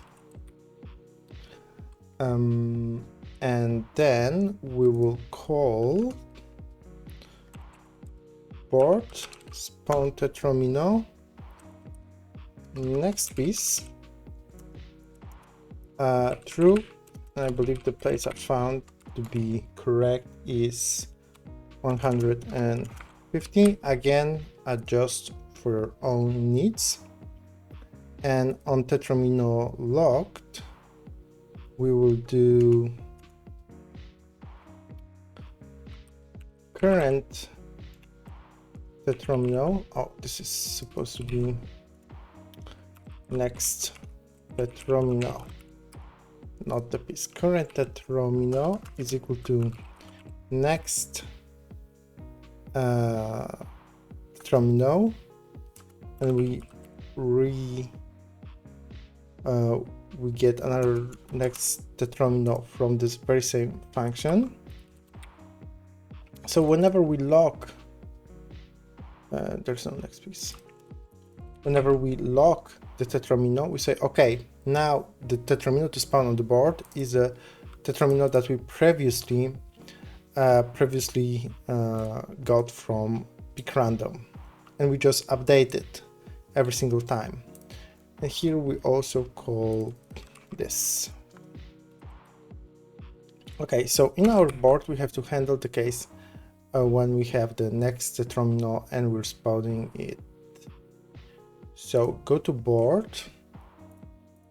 And then we will call board spawn Tetromino next piece true, and I believe the place I found to be correct is 150. Again, adjust for your own needs. And on Tetromino locked, we will do current Tetromino. Oh, this is supposed to be next Tetromino, not the piece. Current Tetromino is equal to next Tetromino, and we get another next Tetromino from this very same function. So whenever we lock, there's no next piece. Whenever we lock the Tetromino, we say, okay, now the Tetromino to spawn on the board is a Tetromino that we previously got from pick random, and we just update it every single time. And here we also call this. Okay, so in our board we have to handle the case when we have the next Tetromino and we're spawning it. So go to board,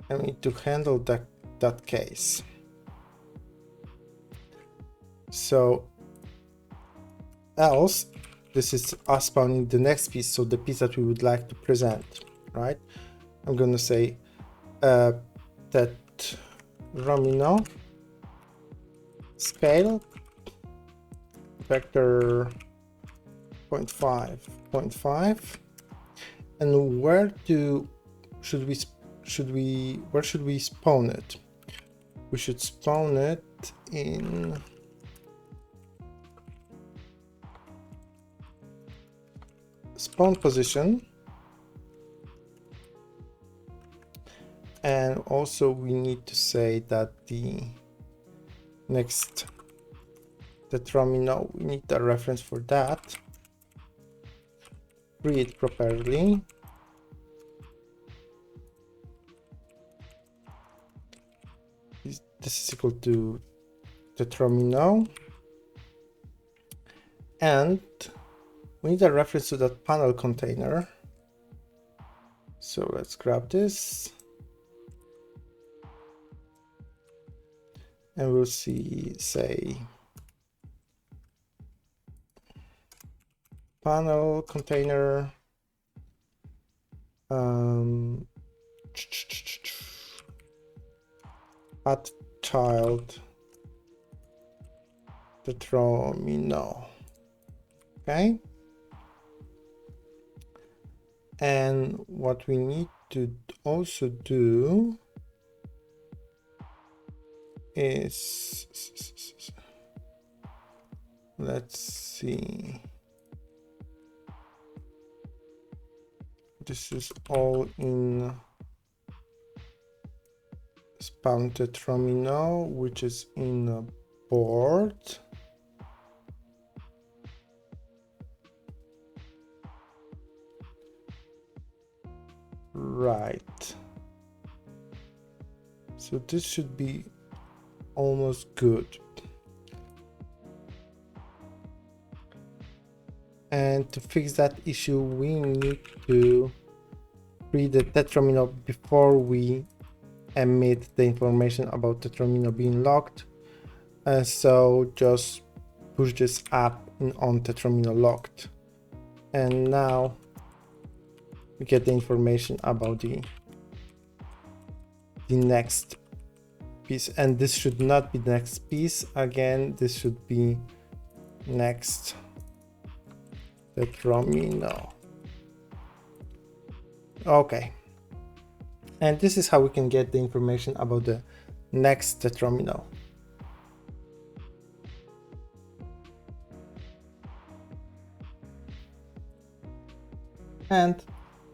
and we need to handle that case. So else, this is us spawning the next piece, so the piece that we would like to present, right? I'm going to say Tetromino scale vector 0.5, and where should we spawn it? We should spawn it in spawn position, and also we need to say that the next Tetromino, we need a reference for that. Read properly. This is equal to Tetromino, and we need a reference to that panel container. So let's grab this, and we'll say panel container add child Tetromino. Okay, and what we need to also do is, let's see, this is all in spawn Tetromino, which is in a board. Right. So this should be almost good. And to fix that issue, we need to read the Tetromino before we emit the information about Tetromino being locked. So just push this up on Tetromino locked. And now we get the information about the next piece. And this should not be the next piece. Again, this should be next Tetromino. Okay. And this is how we can get the information about the next Tetromino. And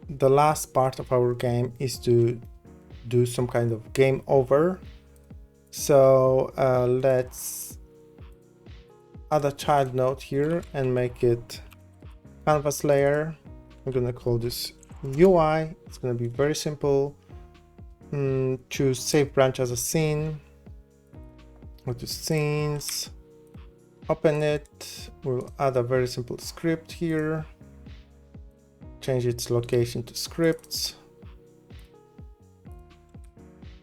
the last part of our game is to do some kind of game over. So let's add a child node here and make it canvas layer. I'm gonna call this UI. It's gonna be very simple. Choose save branch as a scene. Go to scenes, open it. We'll add a very simple script here. Change its location to scripts.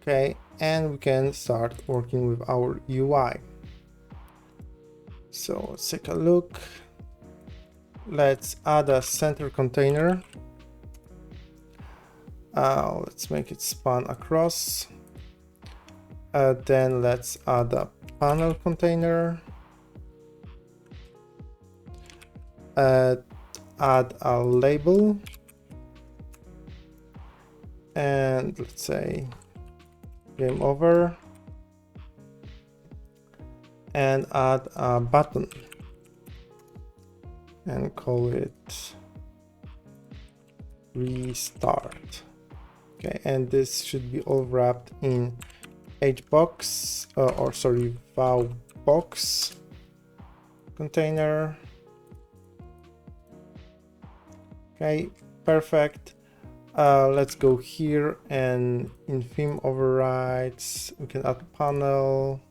Okay, and we can start working with our UI. So let's take a look. Let's add a center container. Let's make it span across. Then let's add a panel container. Add a label. And let's say game over. And add a button. And call it restart. Okay, and this should be all wrapped in hbox vowbox container. Okay, perfect. Let's go here and in theme overrides we can add panel.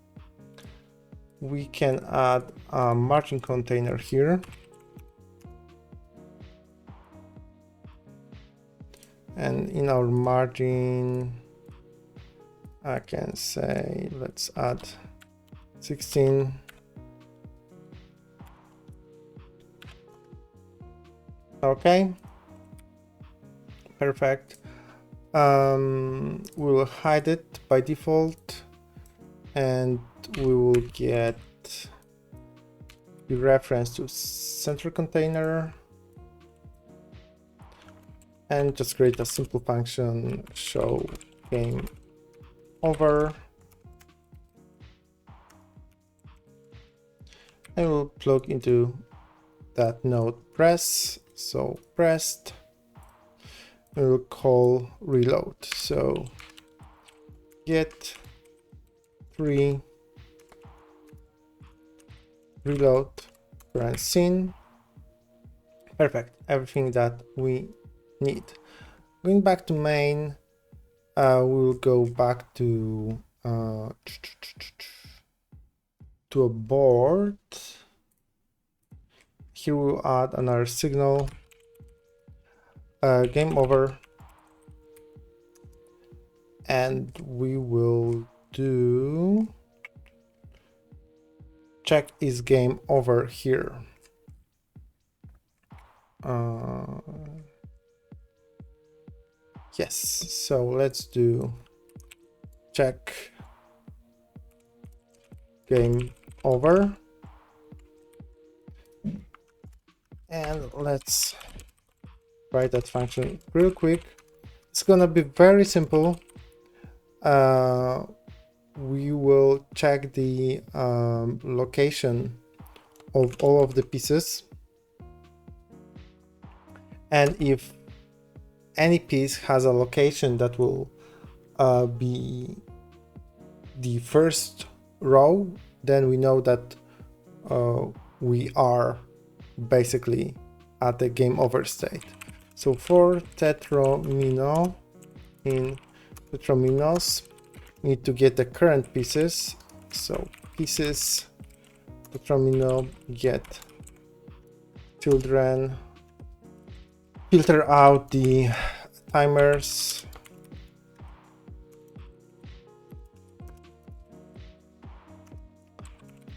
We can add a margin container here. And in our margin, I can say, let's add 16. Okay, perfect. We'll hide it by default, and we will get the reference to center container. And just create a simple function, show game over. And we'll plug into that node press. So pressed. And we'll call reload. So get 3 reload current scene. Perfect. Everything that we need. Going back to main, we'll go back to a board. Here we'll add another signal, game over, and we will do check is game over here. Yes, so let's do check game over. And let's write that function real quick. It's gonna be very simple. We will check the location of all of the pieces. And if any piece has a location that will be the first row, then we know that we are basically at the game over state. So for Tetromino, in Tetrominos, we need to get the current pieces. So pieces, Tetromino, get children, filter out the timers,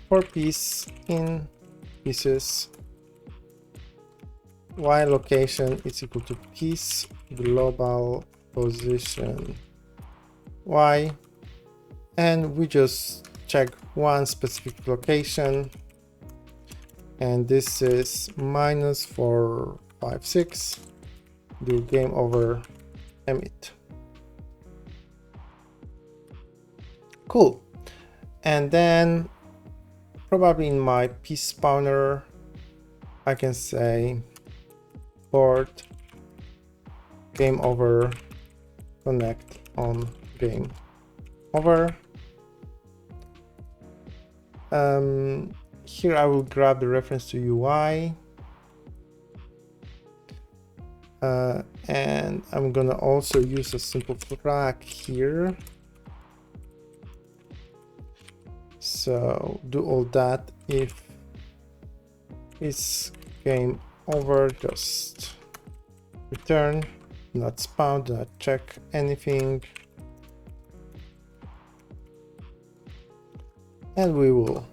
for piece in pieces, y location is equal to piece global position y, and we just check one specific location, and this is -456. Do game over emit. Cool. And then probably in my piece spawner I can say port game over connect on game over. Here I will grab the reference to UI, and I'm gonna also use a simple flag here. So do all that. If it's game over, just return, not spawn, do not check anything, and we will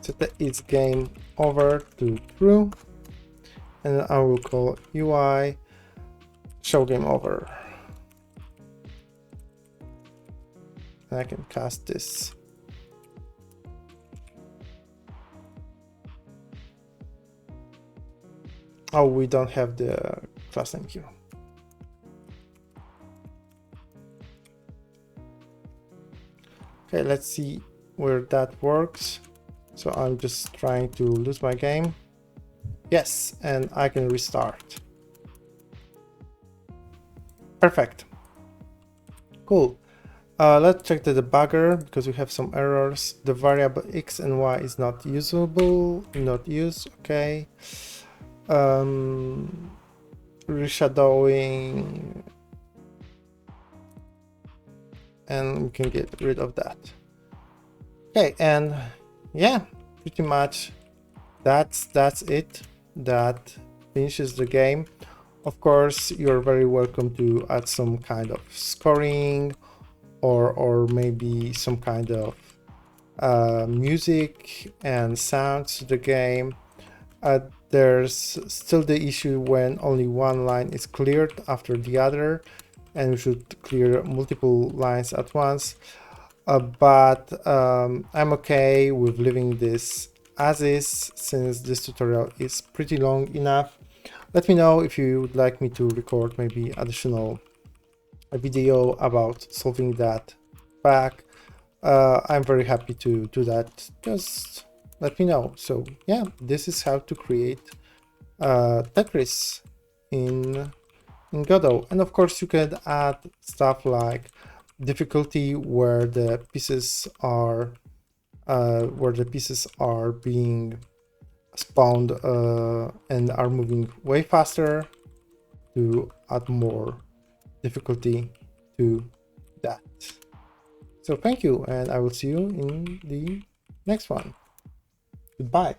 set the it's game over to true, and I will call UI show game over, and I can cast this. Oh, we don't have the class name here. Okay, let's see where that works. So I'm just trying to lose my game. Yes, and I can restart. Perfect. Cool. Let's check the debugger because we have some errors. The variable x and y is not usable, not used. Okay. Reshadowing, and we can get rid of that. Okay, and yeah, pretty much that's it. That finishes the game. Of course, you're very welcome to add some kind of scoring or maybe some kind of music and sounds to the game. There's still the issue when only one line is cleared after the other, and we should clear multiple lines at once. But I'm okay with leaving this as is, since this tutorial is pretty long enough. Let me know if you would like me to record maybe additional video about solving that bug. I'm very happy to do that. Just let me know. So yeah, this is how to create Tetris in Godot. And of course you can add stuff like difficulty where the pieces are being spawned and are moving way faster, to add more difficulty to that. So thank you, and I will see you in the next one. Goodbye.